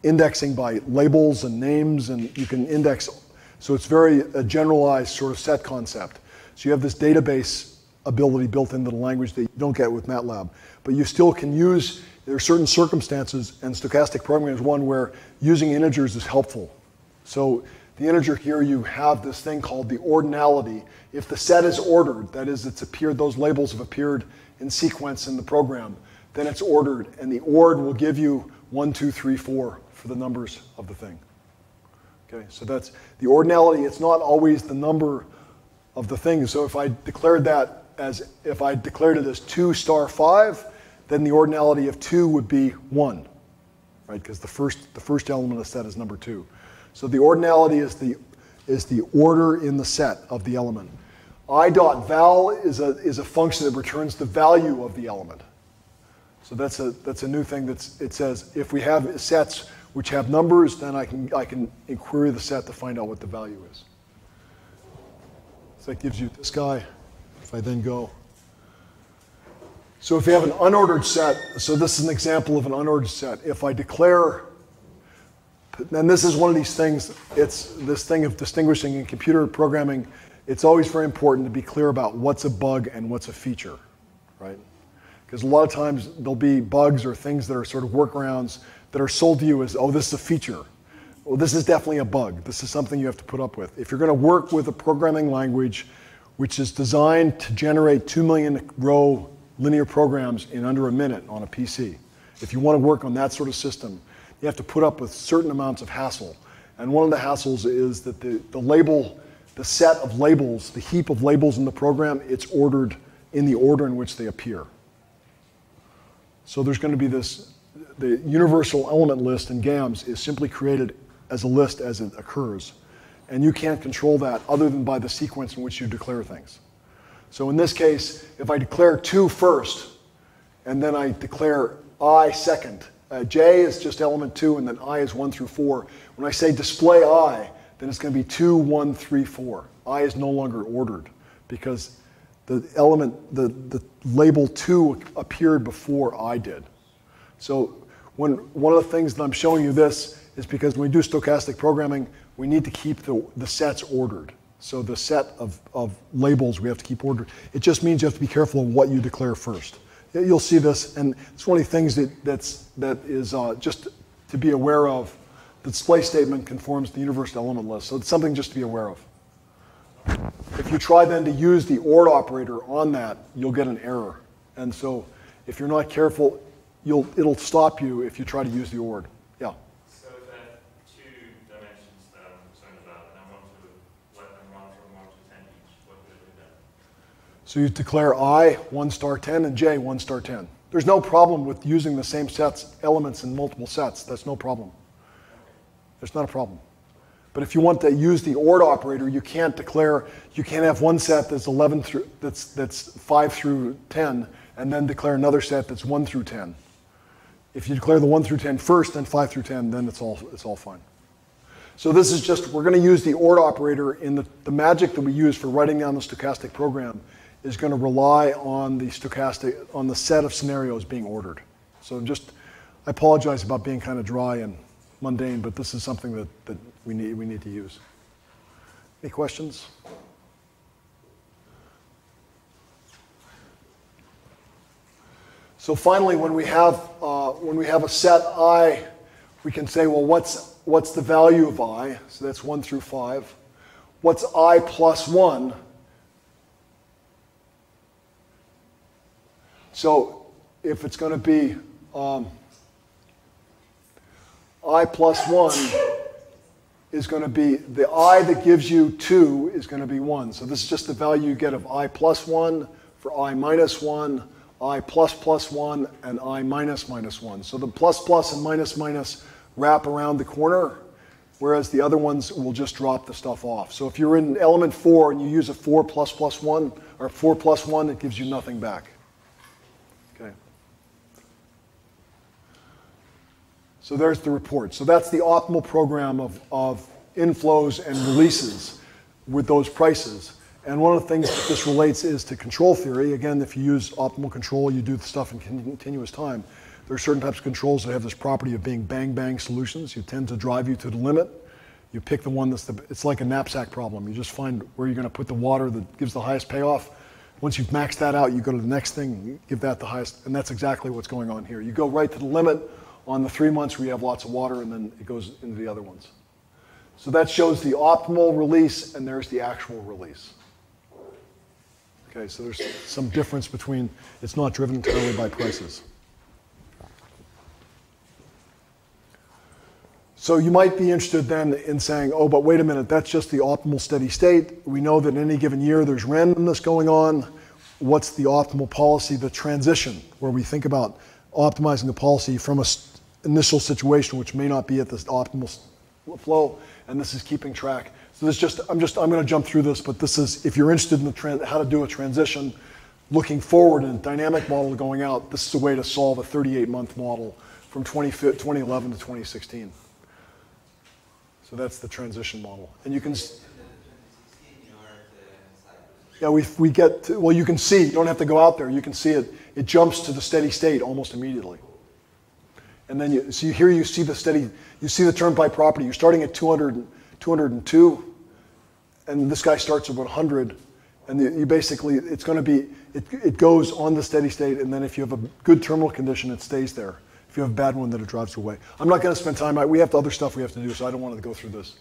indexing by labels and names, and you can index. So it's very a generalized sort of set concept. So you have this database ability built into the language that you don't get with MATLAB. But you still can use, there are certain circumstances, and stochastic programming is one where using integers is helpful. So the integer here, you have this thing called the ordinality. If the set is ordered, that is, it's appeared, those labels have appeared in sequence in the program, then it's ordered, and the ord will give you 1, 2, 3, 4 for the numbers of the thing. Okay, so that's the ordinality. It's not always the number of the thing. So if I declared that as, if I declared it as 2 star 5, then the ordinality of 2 would be 1, right? Because the first element of the set is number 2. So the ordinality is the order in the set of the element. I.val is a function that returns the value of the element. So that's a new thing. It says if we have sets which have numbers, then I can query the set to find out what the value is. So that gives you this guy. If I then go. So if you have an unordered set, so this is an example of an unordered set. If I declare, and this is one of these things, it's this thing of distinguishing in computer programming, it's always very important to be clear about what's a bug and what's a feature, right? Because a lot of times there'll be bugs or things that are sort of workarounds that are sold to you as, oh, this is a feature. Well, this is definitely a bug. This is something you have to put up with. If you're going to work with a programming language which is designed to generate 2 million row linear programs in under a minute on a PC, if you want to work on that sort of system, you have to put up with certain amounts of hassle. And one of the hassles is that the label, the set of labels, the heap of labels in the program, it's ordered in the order in which they appear. So there's going to be this, the universal element list in GAMS is simply created as a list as it occurs. And you can't control that other than by the sequence in which you declare things. So in this case, if I declare 2 first, and then I declare I second, J is just element 2, and then I is 1 through 4. When I say display I, then it's going to be 2, 1, 3, 4. I is no longer ordered because the element, the label 2 appeared before I did. So one of the things that I'm showing you this is because when we do stochastic programming, we need to keep the sets ordered. So the set of labels we have to keep ordered. It just means you have to be careful of what you declare first. You'll see this, and it's one of the things that is just to be aware of. The display statement conforms to the universal element list, so it's something just to be aware of. If you try then to use the OR operator on that, you'll get an error. And so if you're not careful, it'll stop you if you try to use the OR. Yeah? So if I have 2 dimensions that I'm concerned about, and I want to let them run from 1 to 10 each, what do I do then? So you declare I 1 star 10 and J 1 star 10. There's no problem with using the same elements in multiple sets. That's no problem. There's not a problem. But if you want to use the OR operator, you can't have one set that's 11 through, that's 5 through 10, and then declare another set that's 1 through 10. If you declare the 1 through 10 first, then 5 through 10, then it's all fine. So this is just, we're going to use the OR operator in the magic that we use for writing down the stochastic program is going to rely on the set of scenarios being ordered. So I apologize about being kind of dry and mundane, but this is something that we need to use. Any questions? So finally, when we have a set I, we can say, well, what's the value of I? So that's 1 through 5. What's I plus 1? So if it's going to be I plus 1 is going to be, the I that gives you 2 is going to be 1. So this is just the value you get of I plus 1 for I minus 1, I plus plus 1, and I minus minus 1. So the plus plus and minus minus wrap around the corner, whereas the other ones will just drop the stuff off. So if you're in element 4 and you use a 4 plus plus 1, or 4 plus 1, it gives you nothing back. Okay. So there's the report. So that's the optimal program of inflows and releases with those prices. And one of the things that this relates is to control theory. Again, if you use optimal control, you do the stuff in continuous time. There are certain types of controls that have this property of being bang-bang solutions. You tend to drive you to the limit. You pick the one it's like a knapsack problem. You just find where you're going to put the water that gives the highest payoff. Once you've maxed that out, you go to the next thing, you give that the highest, and that's exactly what's going on here. You go right to the limit on the 3 months where you have lots of water, and then it goes into the other ones. So that shows the optimal release, and there's the actual release. Okay, so there's some difference between, it's not driven entirely by prices. So you might be interested then in saying, oh, but wait a minute, that's just the optimal steady state. We know that in any given year there's randomness going on. What's the optimal policy, the transition, where we think about optimizing the policy from an initial situation which may not be at this optimal flow, and this is keeping track. So this just, I'm going to jump through this, but this is, if you're interested in how to do a transition, looking forward in a dynamic model going out, this is a way to solve a 38-month model from 2011 to 2016. So that's the transition model. And you can, yeah, we get to, well, you can see, you don't have to go out there, you can see it, it jumps to the steady state almost immediately. And then you see here, you see the steady, you see the turnpike property, you're starting at 202, and this guy starts at 100, and you basically, it's going to be, it goes on the steady state, and then if you have a good terminal condition, it stays there. If you have a bad one, then it drives away. I'm not going to spend time, we have other stuff we have to do, so I don't want to go through this.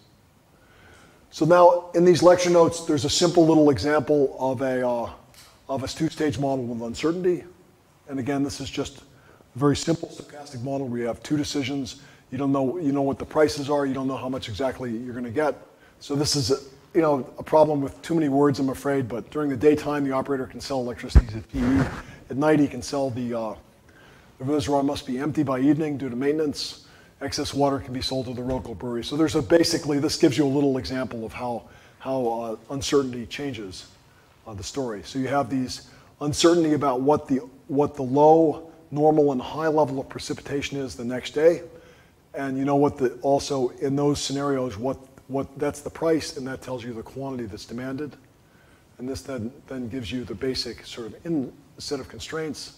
So now, in these lecture notes, there's a simple little example of a two-stage model with uncertainty. And again, this is just a very simple stochastic model where you have 2 decisions. You don't know, you know what the prices are, you don't know how much exactly you're going to get. So this is a problem with too many words, I'm afraid, but during the daytime, the operator can sell electricity to PE. At night, he can sell the reservoir must be empty by evening due to maintenance. Excess water can be sold to the local brewery. So there's basically, this gives you a little example of how uncertainty changes the story. So you have these uncertainty about what the low normal, and high level of precipitation is the next day. And you know what also in those scenarios, what that's the price, and that tells you the quantity that's demanded. And this then gives you the basic sort of set of constraints.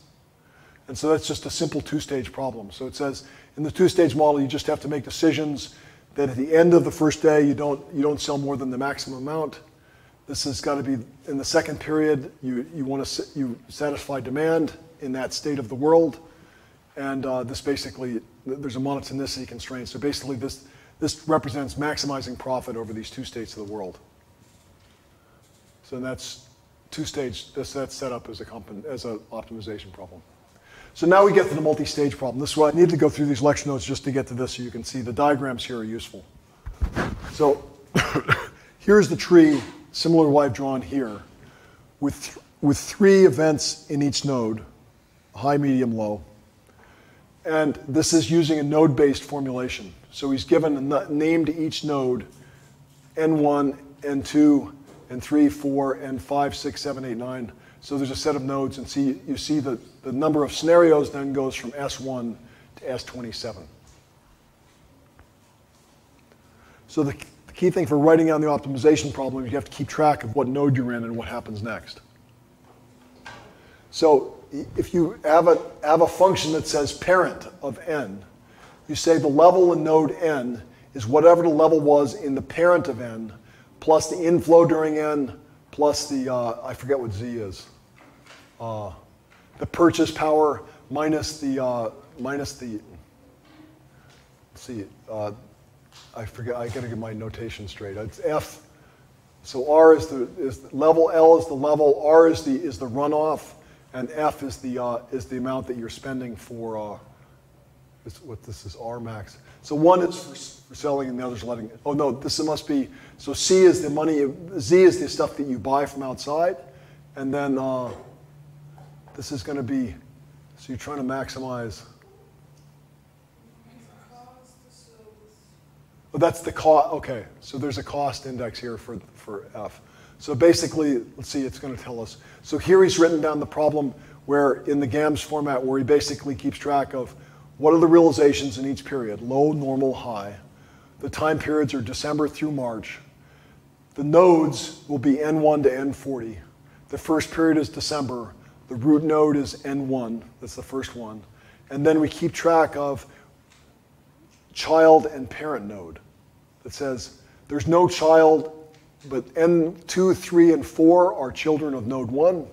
And so that's just a simple two-stage problem. So it says in the two-stage model, you just have to make decisions that at the end of the first day, you don't sell more than the maximum amount. This has got to be in the second period. You satisfy demand in that state of the world, and this basically there's a monotonicity constraint. So basically, this represents maximizing profit over these two states of the world. So that's two-stage. That's set up as an optimization problem. So now we get to the multi-stage problem. This is why I need to go through these lecture notes just to get to this, so you can see the diagrams here are useful. So here's the tree, similar to what I've drawn here, with three events in each node, high, medium, low. And this is using a node-based formulation. So he's given a name to each node, N1, N2, N3, 4, N5, 6, 7, 8, 9. So there's a set of nodes, and you see the number of scenarios then goes from S1 to S27. So the key thing for writing down the optimization problem is you have to keep track of what node you're in and what happens next. So if you have a function that says parent of n, you say the level in node n is whatever the level was in the parent of n plus the inflow during n plus the, I forget what z is, the purchase power minus the, let's see, I forget, I gotta get my notation straight. It's F, so R is the level, L is the level, R is the runoff, and F is the amount that you're spending for, what this is, R max. So one is for selling and the other's letting, oh no, this must be, so C is the money, Z is the stuff that you buy from outside, and then this is gonna be, so you're trying to maximize. Oh, that's the cost, okay, so there's a cost index here for F. So basically, let's see, it's gonna tell us. So here he's written down the problem where in the GAMS format where he basically keeps track of what are the realizations in each period, low, normal, high. The time periods are December through March. The nodes will be N1 to N40. The first period is December. The root node is N1, that's the first one. And then we keep track of child and parent node that says there's no child, but N2, 3, and 4 are children of node 1.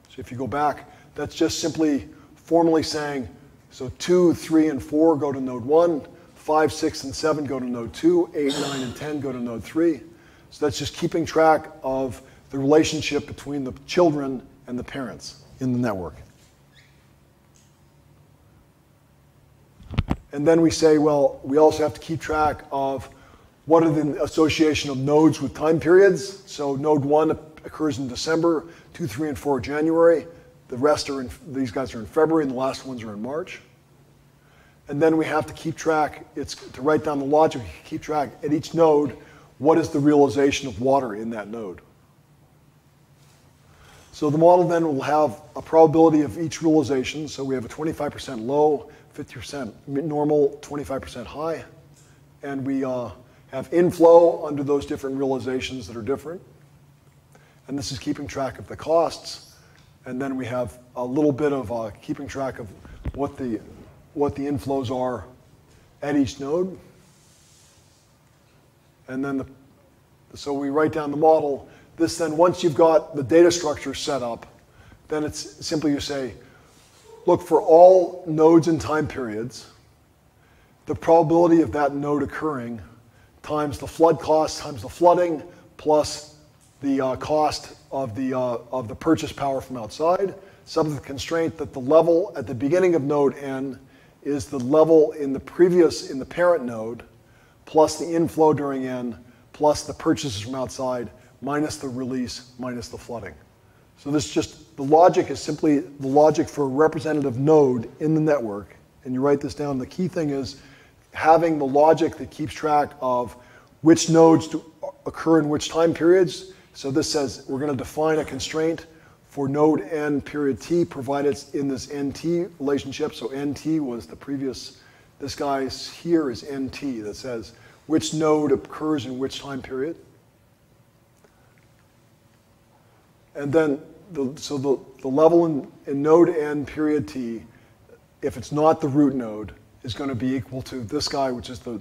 So if you go back, that's just simply formally saying, so 2, 3, and 4 go to node 1, 5, 6, and 7 go to node 2, 8, 9, and 10 go to node 3. So that's just keeping track of the relationship between the children and the parents in the network. And then we say, well, we also have to keep track of what are the association of nodes with time periods. So node 1 occurs in December, 2, 3, and 4 January. The rest are these guys are in February, and the last ones are in March. And then we have to keep track, to write down the logic, keep track at each node, what is the realization of water in that node. So the model then will have a probability of each realization. So we have a 25% low, 50% normal, 25% high. And we have inflow under those different realizations that are different. And this is keeping track of the costs. And then we have a little bit of keeping track of what the inflows are at each node. And then so we write down the model. This then, once you've got the data structure set up, then it's simply you say, look, for all nodes and time periods, the probability of that node occurring times the flood cost times the flooding plus the cost of the purchase power from outside, subject to the constraint that the level at the beginning of node n is the level in the parent node plus the inflow during n plus the purchases from outside minus the release minus the flooding. So this just, the logic is simply the logic for a representative node in the network. And you write this down. The key thing is having the logic that keeps track of which nodes occur in which time periods. So this says we're going to define a constraint for node n period t, provided it's in this nt relationship. So nt was the previous, this guy here is nt that says which node occurs in which time period. And then, the level in node n period t, if it's not the root node, is going to be equal to this guy, which is the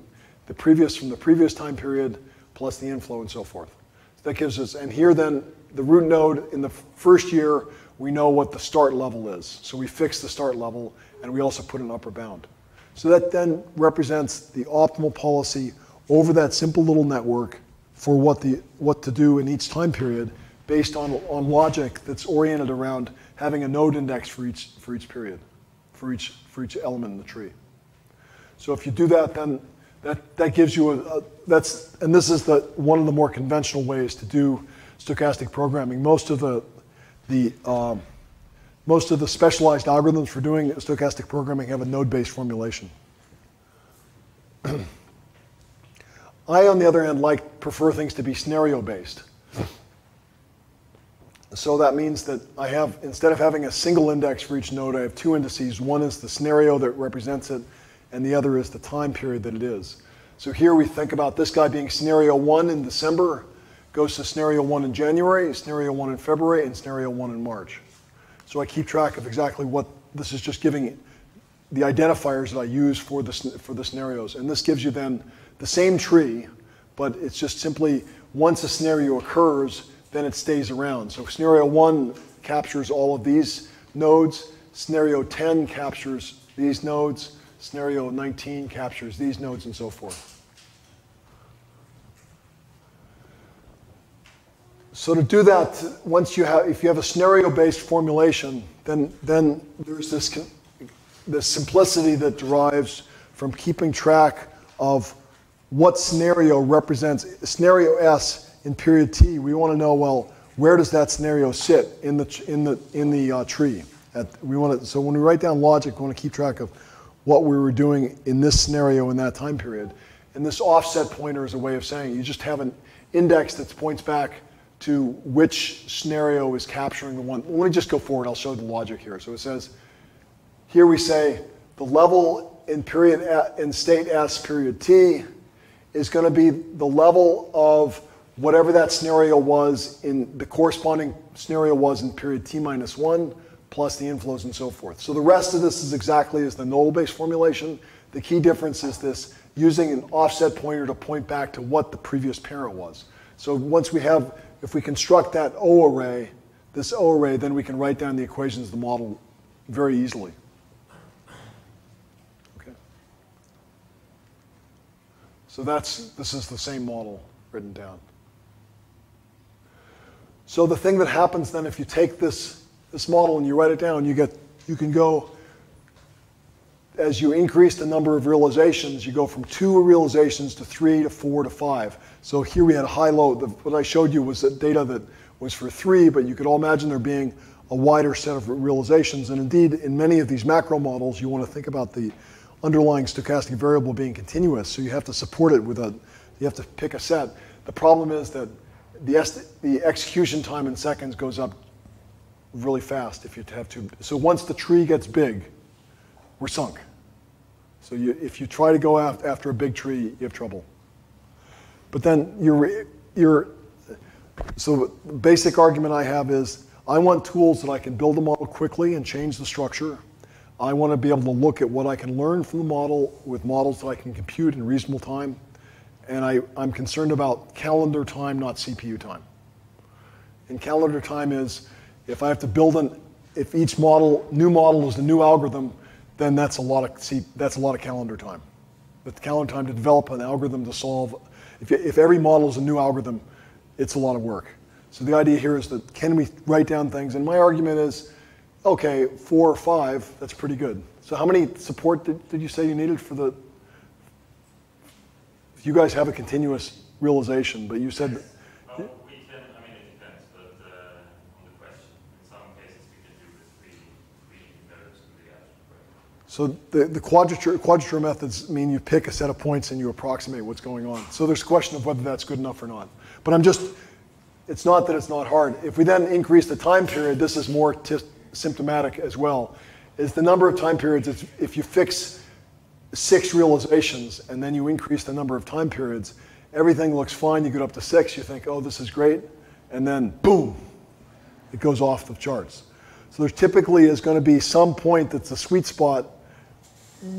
previous from the previous time period plus the inflow and so forth. So that gives us, and here then, the root node in the first year, we know what the start level is. So we fix the start level, and we also put an upper bound. So that then represents the optimal policy over that simple little network for what to do in each time period, based on logic that's oriented around having a node index for each period, for each element in the tree. So if you do that, then that gives you and this is one of the more conventional ways to do stochastic programming. Most of the specialized algorithms for doing stochastic programming have a node-based formulation. I, on the other hand, prefer things to be scenario-based. So that means that I have, instead of having a single index for each node, I have two indices. One is the scenario that represents it, and the other is the time period that it is. So here we think about this guy being scenario 1 in December, goes to scenario 1 in January, scenario 1 in February, and scenario 1 in March. So I keep track of exactly what, this is just giving the identifiers that I use for the scenarios. And this gives you then the same tree, but it's just simply, once a scenario occurs, then it stays around. So scenario 1 captures all of these nodes, scenario 10 captures these nodes, scenario 19 captures these nodes, and so forth. So to do that, if you have a scenario-based formulation, then there's this simplicity that derives from keeping track of what scenario represents scenario S in period t. We want to know, well, where does that scenario sit in the tree? So when we write down logic, we want to keep track of what we were doing in this scenario in that time period. And this offset pointer is a way of saying you just have an index that points back to which scenario is capturing the one. Let me just go forward. I'll show the logic here. So it says, here we say the level in state S period t is going to be the level of whatever that scenario was in the corresponding scenario was in period t minus 1 plus the inflows and so forth. So the rest of this is exactly as the nodal-based formulation. The key difference is this using an offset pointer to point back to what the previous parent was. So once we have, if we construct that O array, this O array, then we can write down the equations of the model very easily. Okay. So this is the same model written down. So the thing that happens then, if you take this model and you write it down, you can go, as you increase the number of realizations, you go from 2 realizations to 3 to 4 to 5. So here we had a high-low. What I showed you was the data that was for 3, but you could all imagine there being a wider set of realizations. And indeed, in many of these macro models, you want to think about the underlying stochastic variable being continuous. So you have to support it with you have to pick a set. The problem is that the execution time in seconds goes up really fast if you have to. So once the tree gets big, we're sunk. So if you try to go after a big tree, you have trouble. But then so the basic argument I have is I want tools that I can build a model quickly and change the structure. I want to be able to look at what I can learn from the model with models that I can compute in reasonable time. And I'm concerned about calendar time, not CPU time. And calendar time is, if I have to build if each new model is a new algorithm, then that's a lot of calendar time. But the calendar time to develop an algorithm to solve, if every model is a new algorithm, it's a lot of work. So the idea here is that can we write down things? And my argument is, okay, 4 or 5, that's pretty good. So how many support did you say you needed for the? You guys have a continuous realization, but you said. We can, it depends, but on the question, in some cases we can do with 3 nodes to the algebra. So the quadrature methods mean you pick a set of points and you approximate what's going on. So there's a question of whether that's good enough or not. But it's not that it's not hard. If we then increase the time period, this is more symptomatic as well, is the number of time periods. If you fix 6 realizations and then you increase the number of time periods, everything looks fine. You get up to 6, you think, oh, this is great, and then boom, it goes off the charts. So there typically is going to be some point that's a sweet spot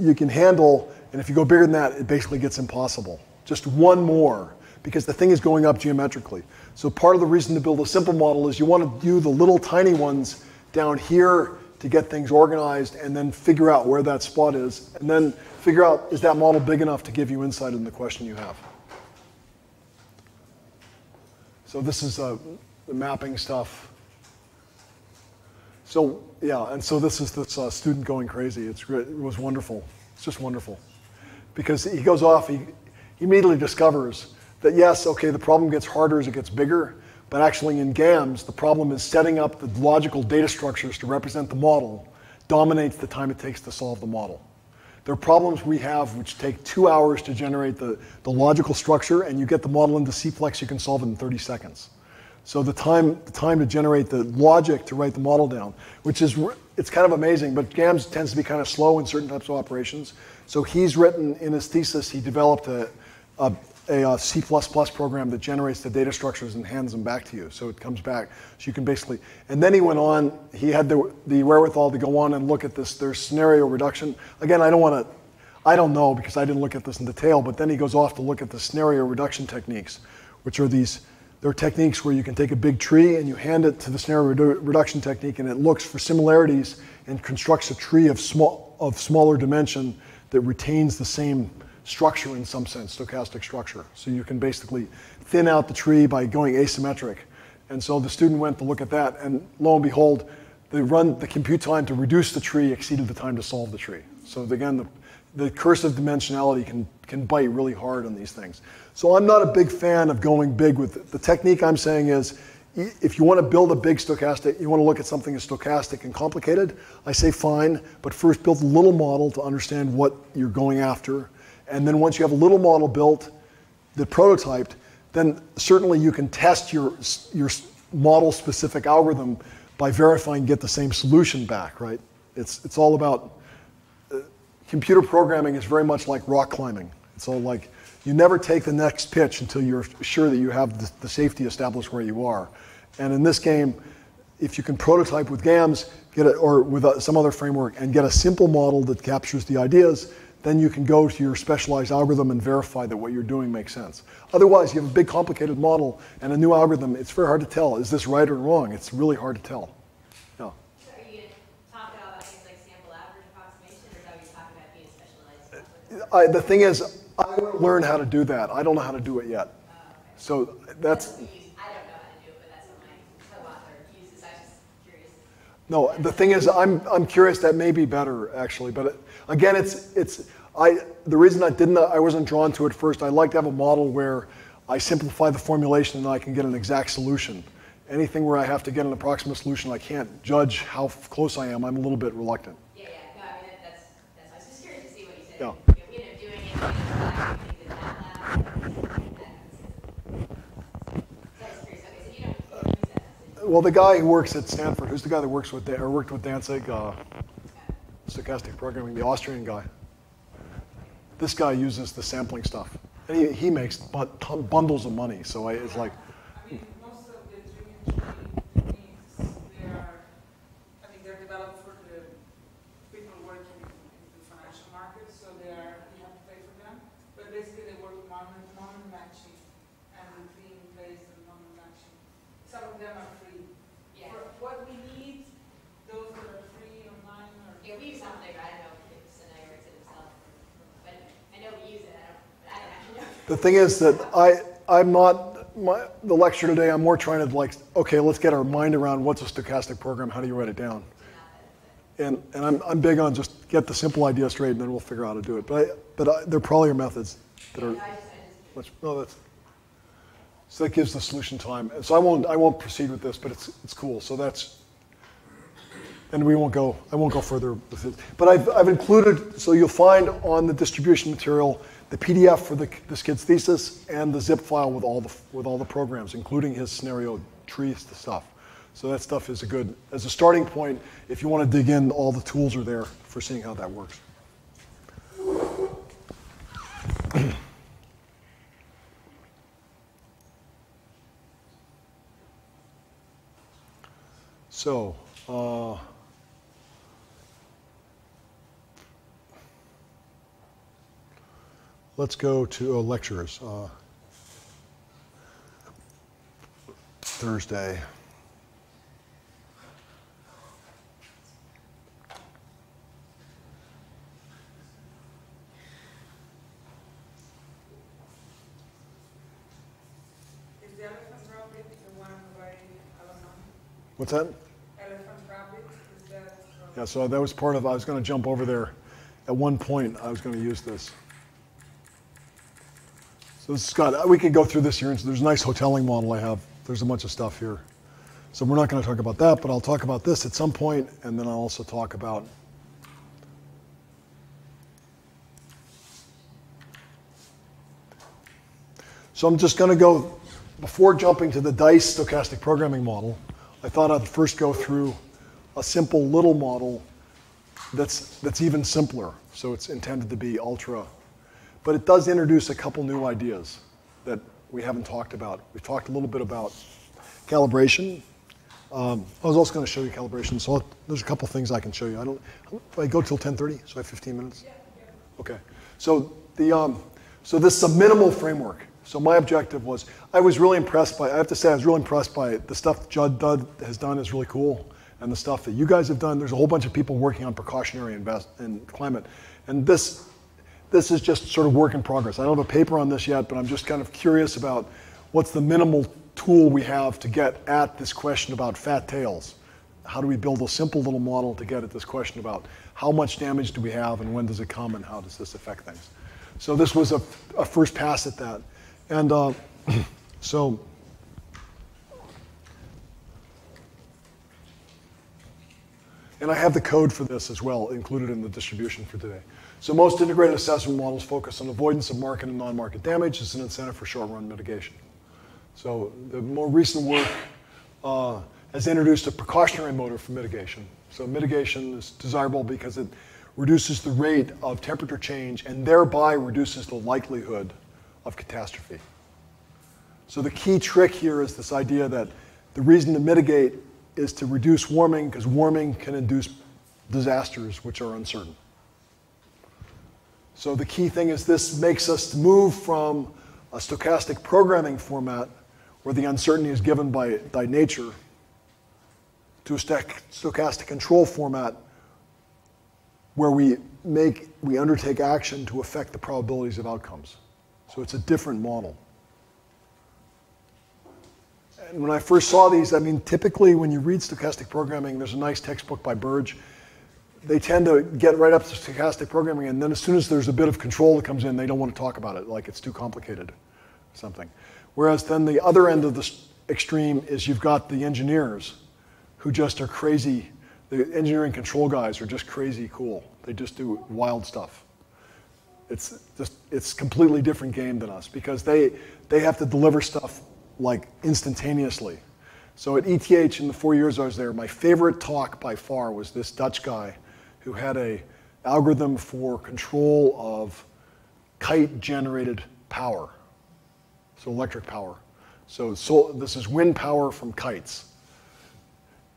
you can handle, and if you go bigger than that, it basically gets impossible. Just one more, because the thing is going up geometrically. So part of the reason to build a simple model is you want to do the little tiny ones down here to get things organized, and then figure out where that spot is, and then figure out, is that model big enough to give you insight in the question you have. So this is the mapping stuff. So yeah, and so this is this student going crazy. It's great. It was wonderful. It's just wonderful. Because he goes off, he immediately discovers that yes, okay, the problem gets harder as it gets bigger, but actually in GAMS, the problem is setting up the logical data structures to represent the model dominates the time it takes to solve the model. There are problems we have which take 2 hours to generate the logical structure, and you get the model into C-Plex, you can solve it in 30 seconds. So the time to generate the logic to write the model down, which is, it's kind of amazing, but GAMS tends to be kind of slow in certain types of operations. So he's written, in his thesis, he developed a C++ program that generates the data structures and hands them back to you. So it comes back. So you can basically, and then he went on, he had the wherewithal to go on and look at this, there's scenario reduction. Again, I don't know because I didn't look at this in detail, but then he goes off to look at the scenario reduction techniques, which are they're techniques where you can take a big tree and you hand it to the scenario reduction technique, and it looks for similarities and constructs a tree of smaller dimension that retains the same structure in some sense, stochastic structure. So you can basically thin out the tree by going asymmetric. And so the student went to look at that, and lo and behold, the compute time to reduce the tree exceeded the time to solve the tree. So again, the curse of dimensionality can bite really hard on these things. So I'm not a big fan of going big with it. The technique I'm saying is, if you want to build a big stochastic, you want to look at something as stochastic and complicated, I say fine, but first build a little model to understand what you're going after. And then once you have a little model built, the prototyped, then certainly you can test your model-specific algorithm by verifying, get the same solution back, right? It's all about, computer programming is very much like rock climbing. It's all like, you never take the next pitch until you're sure that you have the safety established where you are. And in this game, if you can prototype with GAMS, or with some other framework, and get a simple model that captures the ideas, then you can go to your specialized algorithm and verify that what you're doing makes sense. Otherwise, you have a big complicated model and a new algorithm, it's very hard to tell, is this right or wrong? It's really hard to tell. Yeah. So are you going to talk about things like sample average approximation, or are you talking about being specialized? The thing is, I want to learn how to do that. I don't know how to do it yet. Okay. So that's... I don't know how to do it, but that's what my co-author uses. I was just curious. No, the thing is, I'm curious, that may be better, actually. But again, the reason I wasn't drawn to it first, I like to have a model where I simplify the formulation and I can get an exact solution. Anything where I have to get an approximate solution, I can't judge how close I am. I'm a little bit reluctant. Yeah. No, I mean, that's I was just curious to see what you said. Yeah. We end up doing it, things in that lab. So I was curious. Okay, so you don't use that. Well, the guy who works at Stanford, who's the guy that worked with Danzig, stochastic programming, the Austrian guy. This guy uses the sampling stuff. And he makes bundles of money, so it's like... I mean, most of the techniques, they're developed for the people working in the financial markets, so you have to pay for them. But basically, they work with moment matching and being based on moment matching. Some of them are free. Yeah. For what we need, those that are free online or... Yeah, we use something, I don't know if Sinai works it himself, but I know we use it, I don't actually know. The thing is that I'm not, the lecture today, I'm more trying to okay, let's get our mind around what's a stochastic program, how do you write it down? And I'm big on just get the simple idea straight and then we'll figure out how to do it. But there probably are methods that are much, so that gives the solution time. So I won't proceed with this, but it's cool. So that's, and I won't go further with it. But I've included, so you'll find on the distribution material, the PDF for this kid's thesis and the zip file with all the programs, including his scenario tree stuff. So that stuff is as a starting point. If you want to dig in, all the tools are there for seeing how that works. So, let's go to lectures. Thursday. Is the elephant rabbit the one by Alabama? What's that? Elephant rabbit, is that from? Yeah, so that was part of, I was going to jump over there. At one point, I was going to use this. So this has got, we could go through this here. And so there's a nice hoteling model I have. There's a bunch of stuff here. So we're not going to talk about that, but I'll talk about this at some point, and then I'll also talk about so I'm just going to go, before jumping to the DICE stochastic programming model, I thought I'd first go through a simple little model that's even simpler. So it's intended to be ultra. But it does introduce a couple new ideas that we haven't talked about. We've talked a little bit about calibration. I was also going to show you calibration, so there's a couple things I can show you. I go till 10:30, so I have 15 minutes? Yeah. Okay. So so this is a minimal framework. So my objective was, I was really impressed by, I have to say I was really impressed by the stuff Judd has done is really cool. And the stuff that you guys have done, there's a whole bunch of people working on precautionary and climate. And this is just sort of work in progress. I don't have a paper on this yet, but I'm just kind of curious about what's the minimal tool we have to get at this question about fat tails. How do we build a simple little model to get at this question about how much damage do we have and when does it come and how does this affect things? So this was a first pass at that. And so and I have the code for this as well included in the distribution for today. So most integrated assessment models focus on avoidance of market and non-market damage as an incentive for short-run mitigation. So the more recent work has introduced a precautionary motive for mitigation. So mitigation is desirable because it reduces the rate of temperature change and thereby reduces the likelihood of catastrophe. So the key trick here is this idea that the reason to mitigate is to reduce warming because warming can induce disasters which are uncertain. So the key thing is this makes us move from a stochastic programming format where the uncertainty is given by nature to a stochastic control format where we undertake action to affect the probabilities of outcomes. So it's a different model. And when I first saw these, I mean, typically when you read stochastic programming, there's a nice textbook by Burge. They tend to get right up to stochastic programming, and then as soon as there's a bit of control that comes in, they don't want to talk about it, like it's too complicated or something. Whereas then the other end of the extreme is you've got the engineers who just are crazy. The engineering control guys are just crazy cool. They just do wild stuff. It's completely different game than us because they have to deliver stuff like instantaneously. So at ETH in the 4 years I was there, my favorite talk by far was this Dutch guy who had a algorithm for control of kite-generated power, so electric power. So this is wind power from kites.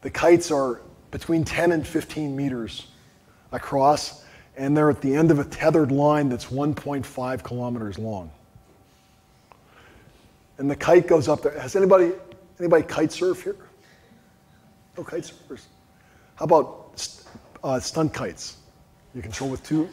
The kites are between 10 and 15 meters across, and they're at the end of a tethered line that's 1.5 kilometers long. And the kite goes up there. Has anybody kite surf here? No kite surfers. How about stunt kites? You control with two.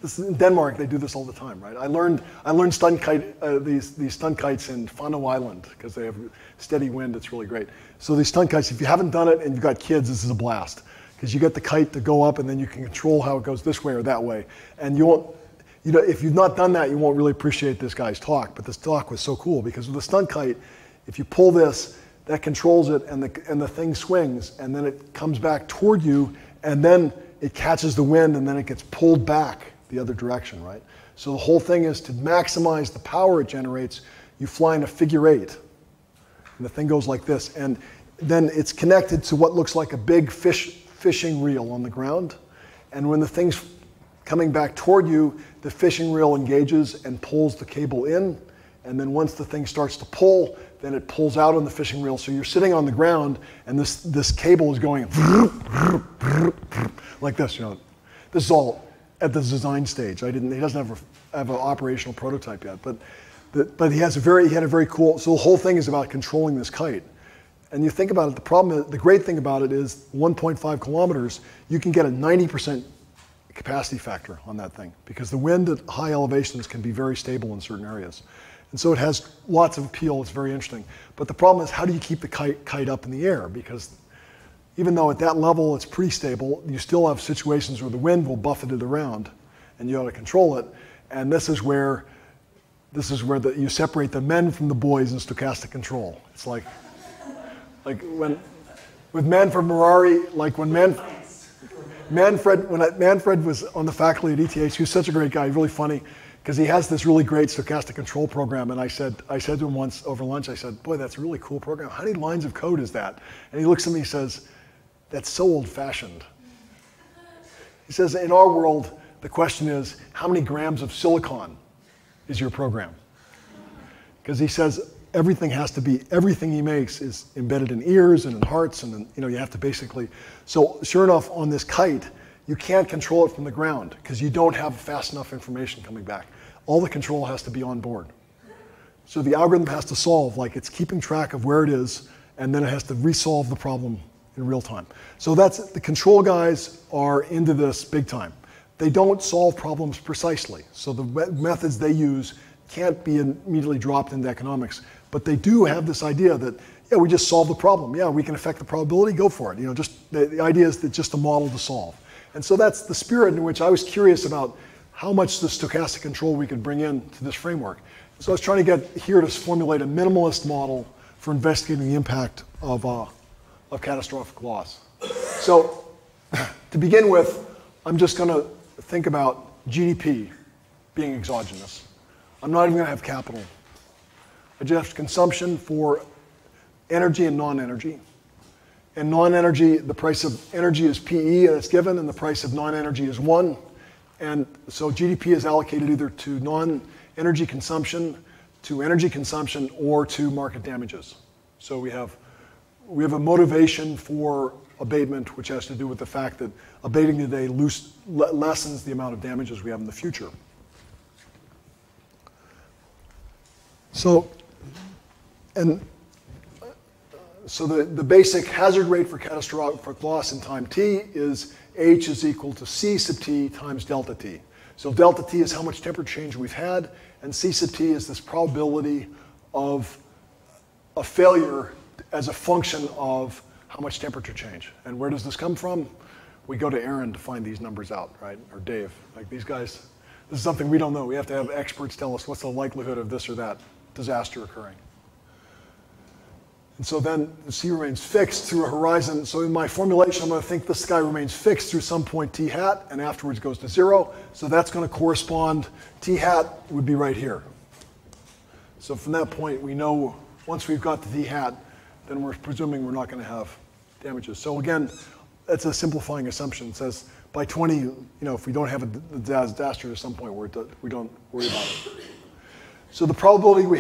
This is in Denmark. They do this all the time, right? I learned stunt kite these stunt kites in Fano Island because they have steady wind. It's really great. So these stunt kites, if you haven't done it and you've got kids, this is a blast because you get the kite to go up and then you can control how it goes this way or that way, and you won't. You know, if you've not done that, you won't really appreciate this guy's talk. But this talk was so cool because with the stunt kite, if you pull this, that controls it, and the thing swings, and then it comes back toward you, and then it catches the wind, and then it gets pulled back the other direction, right? So the whole thing is to maximize the power it generates, you fly in a figure 8. And the thing goes like this. And then it's connected to what looks like a big fishing reel on the ground. And when the thing's coming back toward you, the fishing reel engages and pulls the cable in. And then once the thing starts to pull, then it pulls out on the fishing reel. So you're sitting on the ground, and this cable is going like this. You know, this is all at the design stage. He doesn't have an operational prototype yet, but he had a very cool. So the whole thing is about controlling this kite. And you think about it. The great thing about it is 1.5 kilometers. You can get a 90% capacity factor on that thing because the wind at high elevations can be very stable in certain areas. And so it has lots of appeal. It's very interesting. But the problem is, how do you keep the kite up in the air? Because even though at that level it's pretty stable, you still have situations where the wind will buffet it around, and you ought to control it. And this is where you separate the men from the boys in stochastic control. It's like when with Manfred Merari, like when Manfred was on the faculty at ETH, he was such a great guy, really funny. Because he has this really great stochastic control program, and I said to him once over lunch, I said, boy, that's a really cool program. How many lines of code is that? And he looks at me and says, that's so old-fashioned. He says, in our world, the question is, how many grams of silicon is your program? Because he says everything he makes is embedded in ears and in hearts, and you have to basically, so sure enough, on this kite, you can't control it from the ground because you don't have fast enough information coming back. All the control has to be on board. So the algorithm has to solve, like it's keeping track of where it is, and then it has to resolve the problem in real time. So the control guys are into this big time. They don't solve problems precisely. So the methods they use can't be immediately dropped into economics. But they do have this idea that, yeah, we just solve the problem. Yeah, we can affect the probability, go for it. Just the idea is that just a model to solve. And so that's the spirit in which I was curious about how much the stochastic control we could bring into this framework. So I was trying to get here to formulate a minimalist model for investigating the impact of catastrophic loss. So to begin with, I'm just going to think about GDP being exogenous. I'm not even going to have capital. I just have consumption for energy and non-energy. And non-energy, the price of energy is PE, and it's given, and the price of non-energy is 1. And so GDP is allocated either to non-energy consumption, to energy consumption, or to market damages. So we have a motivation for abatement, which has to do with the fact that abating today lessens the amount of damages we have in the future. So the basic hazard rate for catastrophic loss in time t is H is equal to C sub t times delta t. So delta t is how much temperature change we've had, and C sub t is this probability of a failure as a function of how much temperature change. And where does this come from? We go to Aaron to find these numbers out, right? Or Dave. Like these guys, this is something we don't know. We have to have experts tell us what's the likelihood of this or that disaster occurring. And so then the C remains fixed through a horizon. So in my formulation, I'm going to think the sky remains fixed through some point t hat, and afterwards goes to 0. So that's going to correspond, t hat would be right here. So from that point, we know once we've got the t hat, then we're presuming we're not going to have damages. So again, that's a simplifying assumption. It says by 20, if we don't have a disaster at some point, we don't worry about it. So the probability we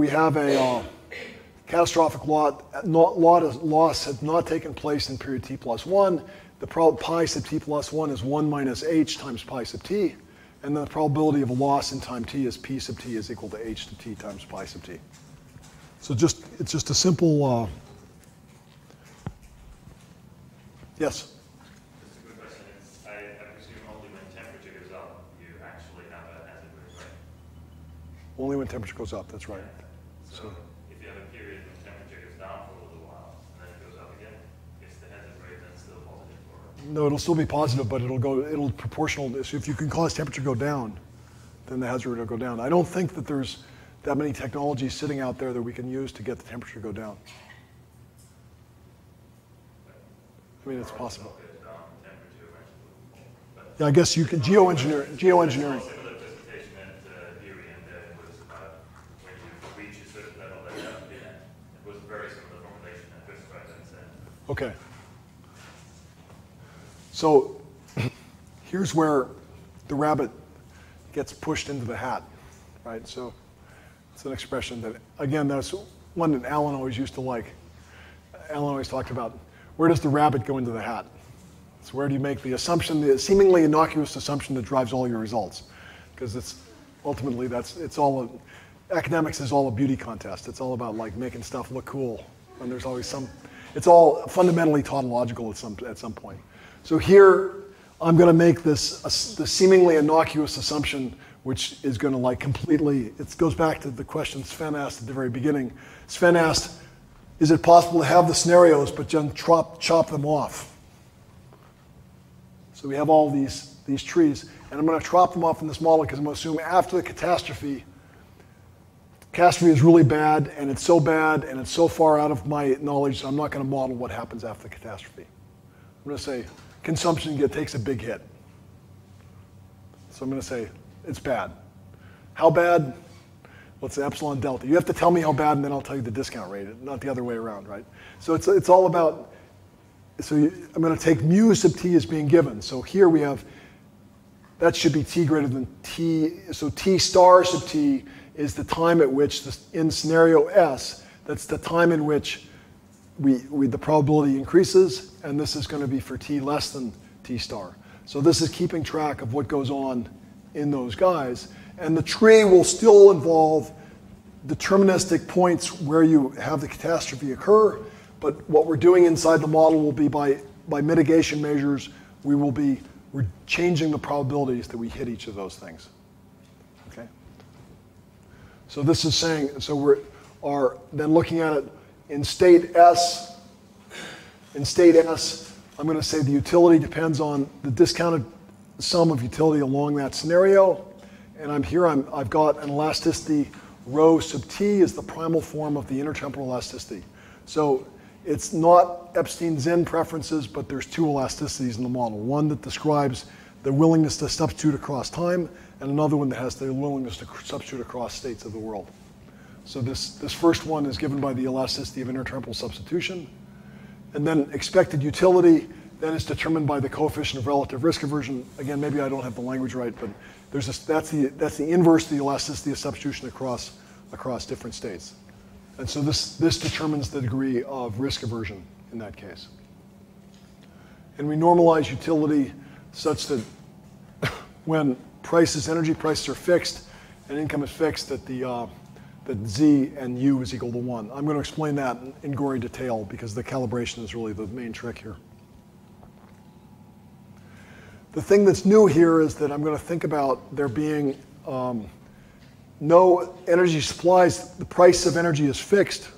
have a catastrophic loss has not taken place in period t plus 1. The pi sub t plus 1 is 1 minus h times pi sub t. And then the probability of a loss in time t is p sub t is equal to h sub t times pi sub t. So it's just a simple, yes? Just a quick question. I presume only when temperature goes up, you actually have a hazard rate, right? Only when temperature goes up, that's right. So if you have a period when temperature goes down for a little while, and then it goes up again, is the hazard rate then still positive? Or? No, it'll still be positive, but it'll proportional. So if you can cause temperature to go down, then the hazard rate will go down. I don't think that there's that many technologies sitting out there that we can use to get the temperature to go down. I mean, it's possible. Yeah, I guess you can geoengineering. Similar presentation Okay. So here's where the rabbit gets pushed into the hat, right? So it's an expression that, again, that's one that Alan always used to like. Alan always talked about, where does the rabbit go into the hat? So where do you make the assumption, the seemingly innocuous assumption that drives all your results? Because it's ultimately, academics is all a beauty contest. It's all about like making stuff look cool. And there's always it's all fundamentally tautological at some point. So here, I'm going to make the seemingly innocuous assumption, which is going to like completely, it goes back to the question Sven asked at the very beginning. Sven asked, is it possible to have the scenarios but then chop them off? So we have all these trees, and I'm going to chop them off in this model because I'm going to assume after the catastrophe is really bad, and it's so far out of my knowledge that I'm not going to model what happens after the catastrophe. I'm going to say consumption takes a big hit. So I'm going to say it's bad. How bad? What's the epsilon delta? You have to tell me how bad, and then I'll tell you the discount rate, not the other way around, right? So it's all about, I'm going to take mu sub t as being given. So here we have, that should be t greater than t. So t star sub t is the time at which, in scenario S, that's the time in which the probability increases, and this is going to be for t less than t star. So this is keeping track of what goes on in those guys. And the tree will still involve deterministic points where you have the catastrophe occur, but what we're doing inside the model will be by mitigation measures, we're changing the probabilities that we hit each of those things. Okay? So this is saying, so we're then looking at it in state S. In state S, I'm going to say the utility depends on the discounted sum of utility along that scenario. And I've got an elasticity rho sub t is the primal form of the intertemporal elasticity. So it's not Epstein-Zinn preferences, but there's two elasticities in the model. One that describes the willingness to substitute across time, and another one that has the willingness to substitute across states of the world. So this first one is given by the elasticity of intertemporal substitution. And then expected utility then is determined by the coefficient of relative risk aversion. Again, maybe I don't have the language right, but that's the inverse of the elasticity of substitution across different states. And so this determines the degree of risk aversion in that case. And we normalize utility such that when energy prices are fixed and income is fixed, that Z and U is equal to 1. I'm going to explain that in gory detail because the calibration is really the main trick here. The thing that's new here is that I'm going to think about there being no energy supplies. The price of energy is fixed,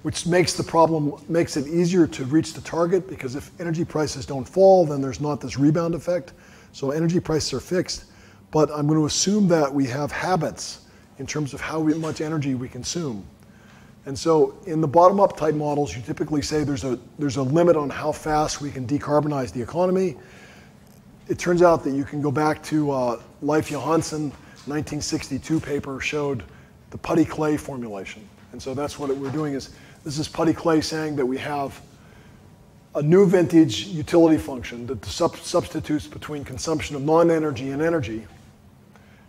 which makes it easier to reach the target, because if energy prices don't fall, then there's not this rebound effect. So energy prices are fixed, but I'm going to assume that we have habits in terms of how much energy we consume. And so in the bottom-up type models, you typically say there's a limit on how fast we can decarbonize the economy. It turns out that you can go back to Leif Johansson, 1962 paper showed the putty clay formulation. And so that's what we're doing is, this is putty clay saying that we have a new vintage utility function that substitutes between consumption of non-energy and energy.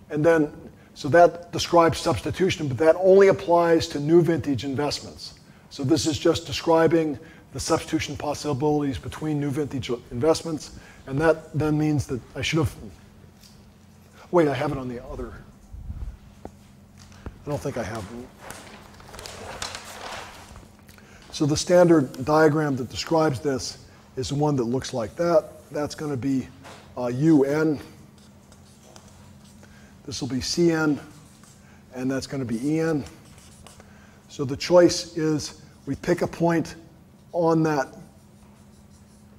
And then, so that describes substitution, but that only applies to new vintage investments. So this is just describing the substitution possibilities between new vintage investments. And that then means that I should have, wait, I have it on the other. I don't think I have it. So the standard diagram that describes this is the one that looks like that. That's going to be UN. This will be CN, and that's going to be EN. So the choice is we pick a point on that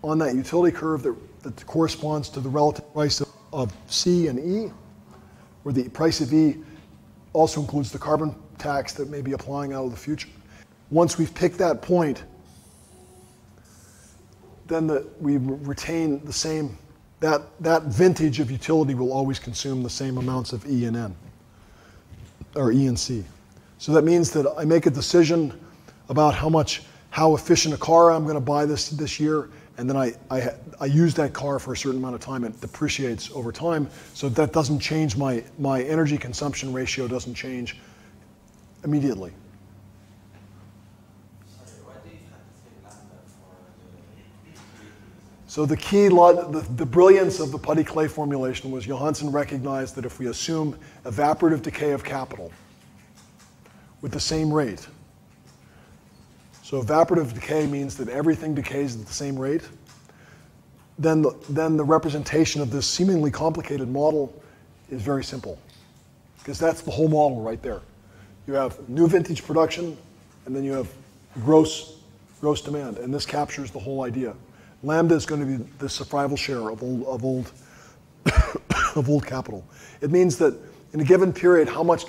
utility curve that corresponds to the relative price of C and E, where the price of E also includes the carbon tax that may be applying out of the future. Once we've picked that point, then we retain the same, that vintage of utility will always consume the same amounts of E and N, or E and C. So that means that I make a decision about how much how efficient a car I'm going to buy this year, and then I use that car for a certain amount of time. It depreciates over time, so that doesn't change my energy consumption ratio doesn't change immediately. Sorry, why do you have to say lambda for the So the key, the brilliance of the Putty-Clay formulation was Johansen recognized that if we assume evaporative decay of capital with the same rate, so evaporative decay means that everything decays at the same rate, then the representation of this seemingly complicated model is very simple, because that's the whole model right there. You have new vintage production, and then you have gross demand, and this captures the whole idea. Lambda is going to be the survival share of old capital. It means that in a given period, how much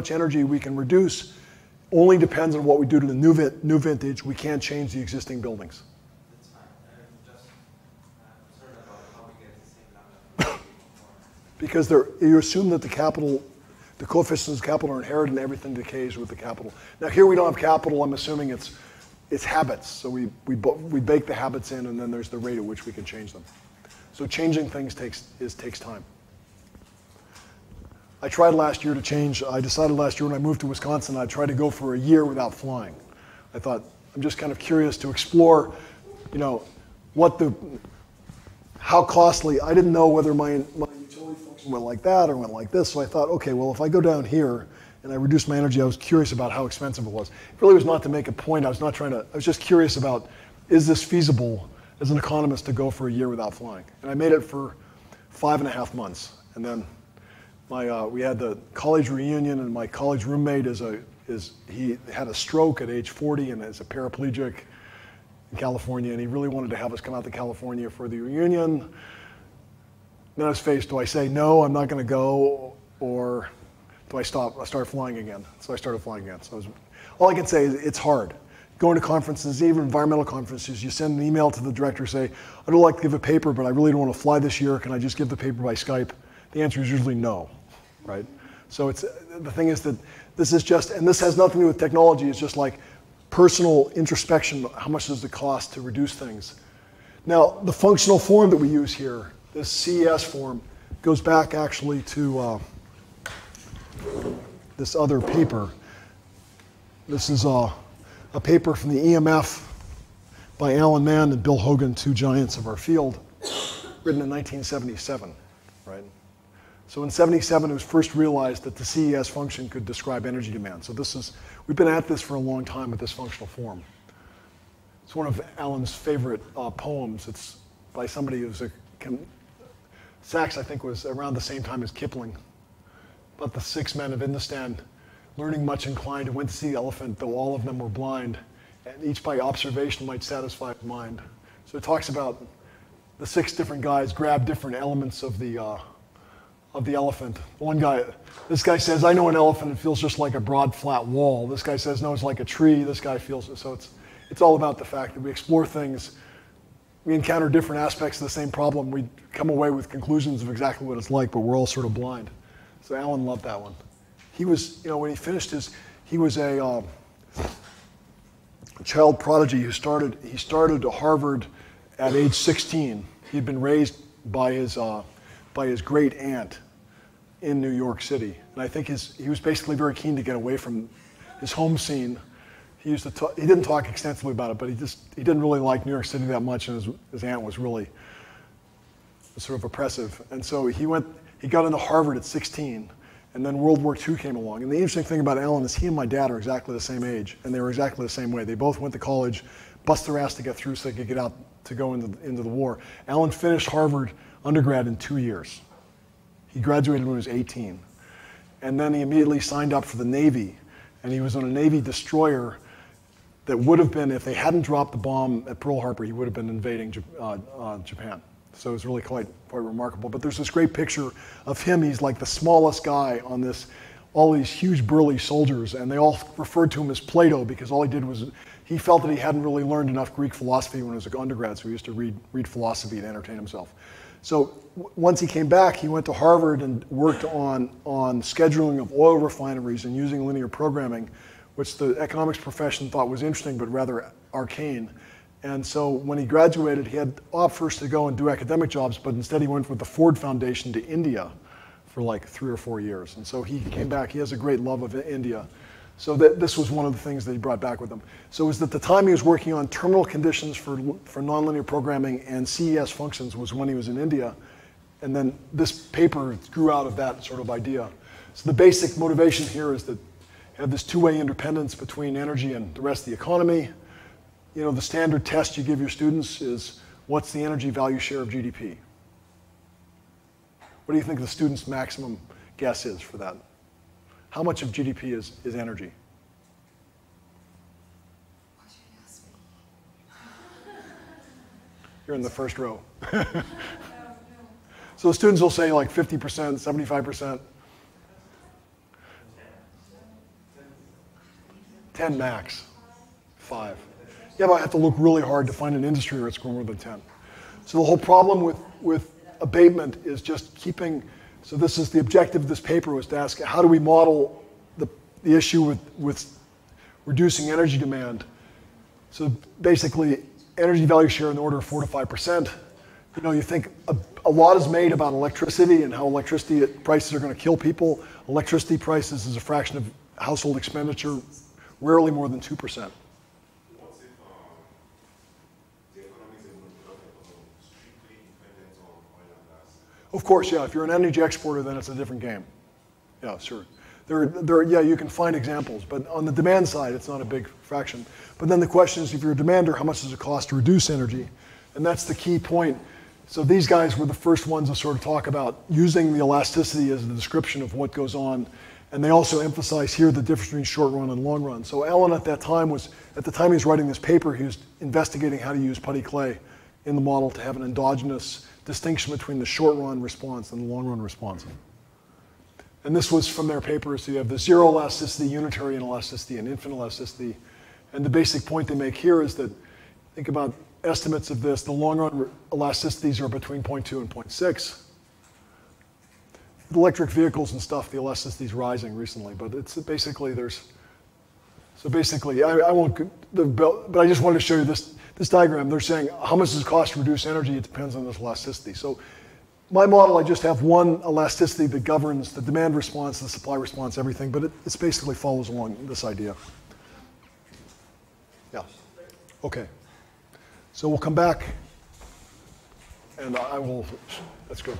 energy we can reduce only depends on what we do to the new vintage. We can't change the existing buildings. That's fine. I'm just concerned about how we get the same lambda. Because you assume that the coefficients of capital are inherited and everything decays with the capital. Now here we don't have capital. I'm assuming it's habits. So we bake the habits in, and then there's the rate at which we can change them. So changing things takes time. I tried last year to change. I decided last year when I moved to Wisconsin, I'd try to go for a year without flying. I thought, I'm just kind of curious to explore, how costly. I didn't know whether my utility function went like that or went like this. So I thought, okay, well, if I go down here and I reduce my energy, I was curious about how expensive it was. It really was not to make a point. I was just curious about, is this feasible as an economist to go for a year without flying? And I made it for 5.5 months. And then we had the college reunion, and my college roommate he had a stroke at age 40 and is a paraplegic in California, and he really wanted to have us come out to California for the reunion. Then I was faced, do I say, no, I'm not going to go, or do I start flying again? So I started flying again. So all I can say is it's hard. Going to conferences, even environmental conferences, you send an email to the director, say, I don't like to give a paper, but I really don't want to fly this year. Can I just give the paper by Skype? The answer is usually no, right? So the thing is that this is just, and this has nothing to do with technology, it's just like personal introspection. How much does it cost to reduce things? Now, the functional form that we use here, this CES form, goes back actually to this other paper. This is a paper from the EMF by Alan Mann and Bill Hogan, two giants of our field, written in 1977, right? So in 77, it was first realized that the CES function could describe energy demand. So we've been at this for a long time with this functional form. It's one of Alan's favorite poems. It's by somebody who's Sachs, I think, was around the same time as Kipling. About the 6 men of Hindustan, learning much inclined, who went to see the elephant, though all of them were blind, and each by observation might satisfy his mind. So it talks about the 6 different guys grab different elements of the elephant. One guy, this guy says, I know an elephant, it feels just like a broad, flat wall. This guy says, no, it's like a tree. This guy feels it. So it's all about the fact that we explore things, we encounter different aspects of the same problem, we come away with conclusions of exactly what it's like, but we're all sort of blind. So Alan loved that one. He was, when he finished he was a child prodigy he started at Harvard at age 16. He'd been raised by his great aunt in New York City. And I think he was basically very keen to get away from his home scene. He didn't talk extensively about it, but he didn't really like New York City that much, and his aunt was really sort of oppressive. And so he got into Harvard at 16, and then World War II came along. And the interesting thing about Alan is he and my dad are exactly the same age, and they were exactly the same way. They both went to college, bust their ass to get through so they could get out to go into the war. Alan finished Harvard undergrad in 2 years. He graduated when he was 18. And then he immediately signed up for the Navy, and he was on a Navy destroyer that would have been, if they hadn't dropped the bomb at Pearl Harbor, he would have been invading Japan. So it was really quite remarkable. But there's this great picture of him. He's like the smallest guy on all these huge burly soldiers, and they all referred to him as Plato because all he did was, he felt that he hadn't really learned enough Greek philosophy when he was an undergrad, so he used to read philosophy to entertain himself. So once he came back, he went to Harvard and worked on scheduling of oil refineries and using linear programming which the economics profession thought was interesting but rather arcane. And so when he graduated, he had offers to go and do academic jobs, but instead he went with the Ford Foundation to India for like 3 or 4 years. And so he came back. He has a great love of India. So this was one of the things that he brought back with him. So it was at the time he was working on terminal conditions for nonlinear programming and CES functions was when he was in India. And then this paper grew out of that sort of idea. So the basic motivation here is that you have this two-way independence between energy and the rest of the economy. You know, the standard test you give your students is, what's the energy value share of GDP? What do you think the student's maximum guess is for that? How much of GDP is energy? Why should you ask me? You're in the first row. So the students will say like 50%, 75%. 10 max, 5. Yeah, but I have to look really hard to find an industry where it's more than 10. So the whole problem with abatement is just keeping, so this is the objective of this paper, was to ask how do we model the issue with reducing energy demand. So basically energy value share in the order of 4 to 5%. You know, you think a lot is made about electricity and how electricity prices are going to kill people. Electricity prices is a fraction of household expenditure, rarely more than 2%. What if the economies are not strictly dependent on oil and gas? Of course, yeah. If you're an energy exporter, then it's a different game. Yeah, sure. Yeah, you can find examples, but on the demand side, it's not a big fraction. But then the question is, if you're a demander, how much does it cost to reduce energy? And that's the key point. So these guys were the first ones to sort of talk about using the elasticity as a description of what goes on. And they also emphasize here the difference between short run and long run. So Alan at the time he was writing this paper, he was investigating how to use putty clay in the model to have an endogenous distinction between the short run response and the long run response. And this was from their paper. So you have the zero elasticity, unitary inelasticity, and infinite elasticity. And the basic point they make here is that, think about estimates of this, the long run elasticities are between 0.2 and 0.6. Electric vehicles and stuff, the elasticity is rising recently, but it's basically I won't, but I just wanted to show you this diagram. They're saying how much does it cost to reduce energy? It depends on this elasticity. So my model, I just have one elasticity that governs the demand response, the supply response, everything, but it basically follows along this idea. Yeah. Okay. So we'll come back, and let's go.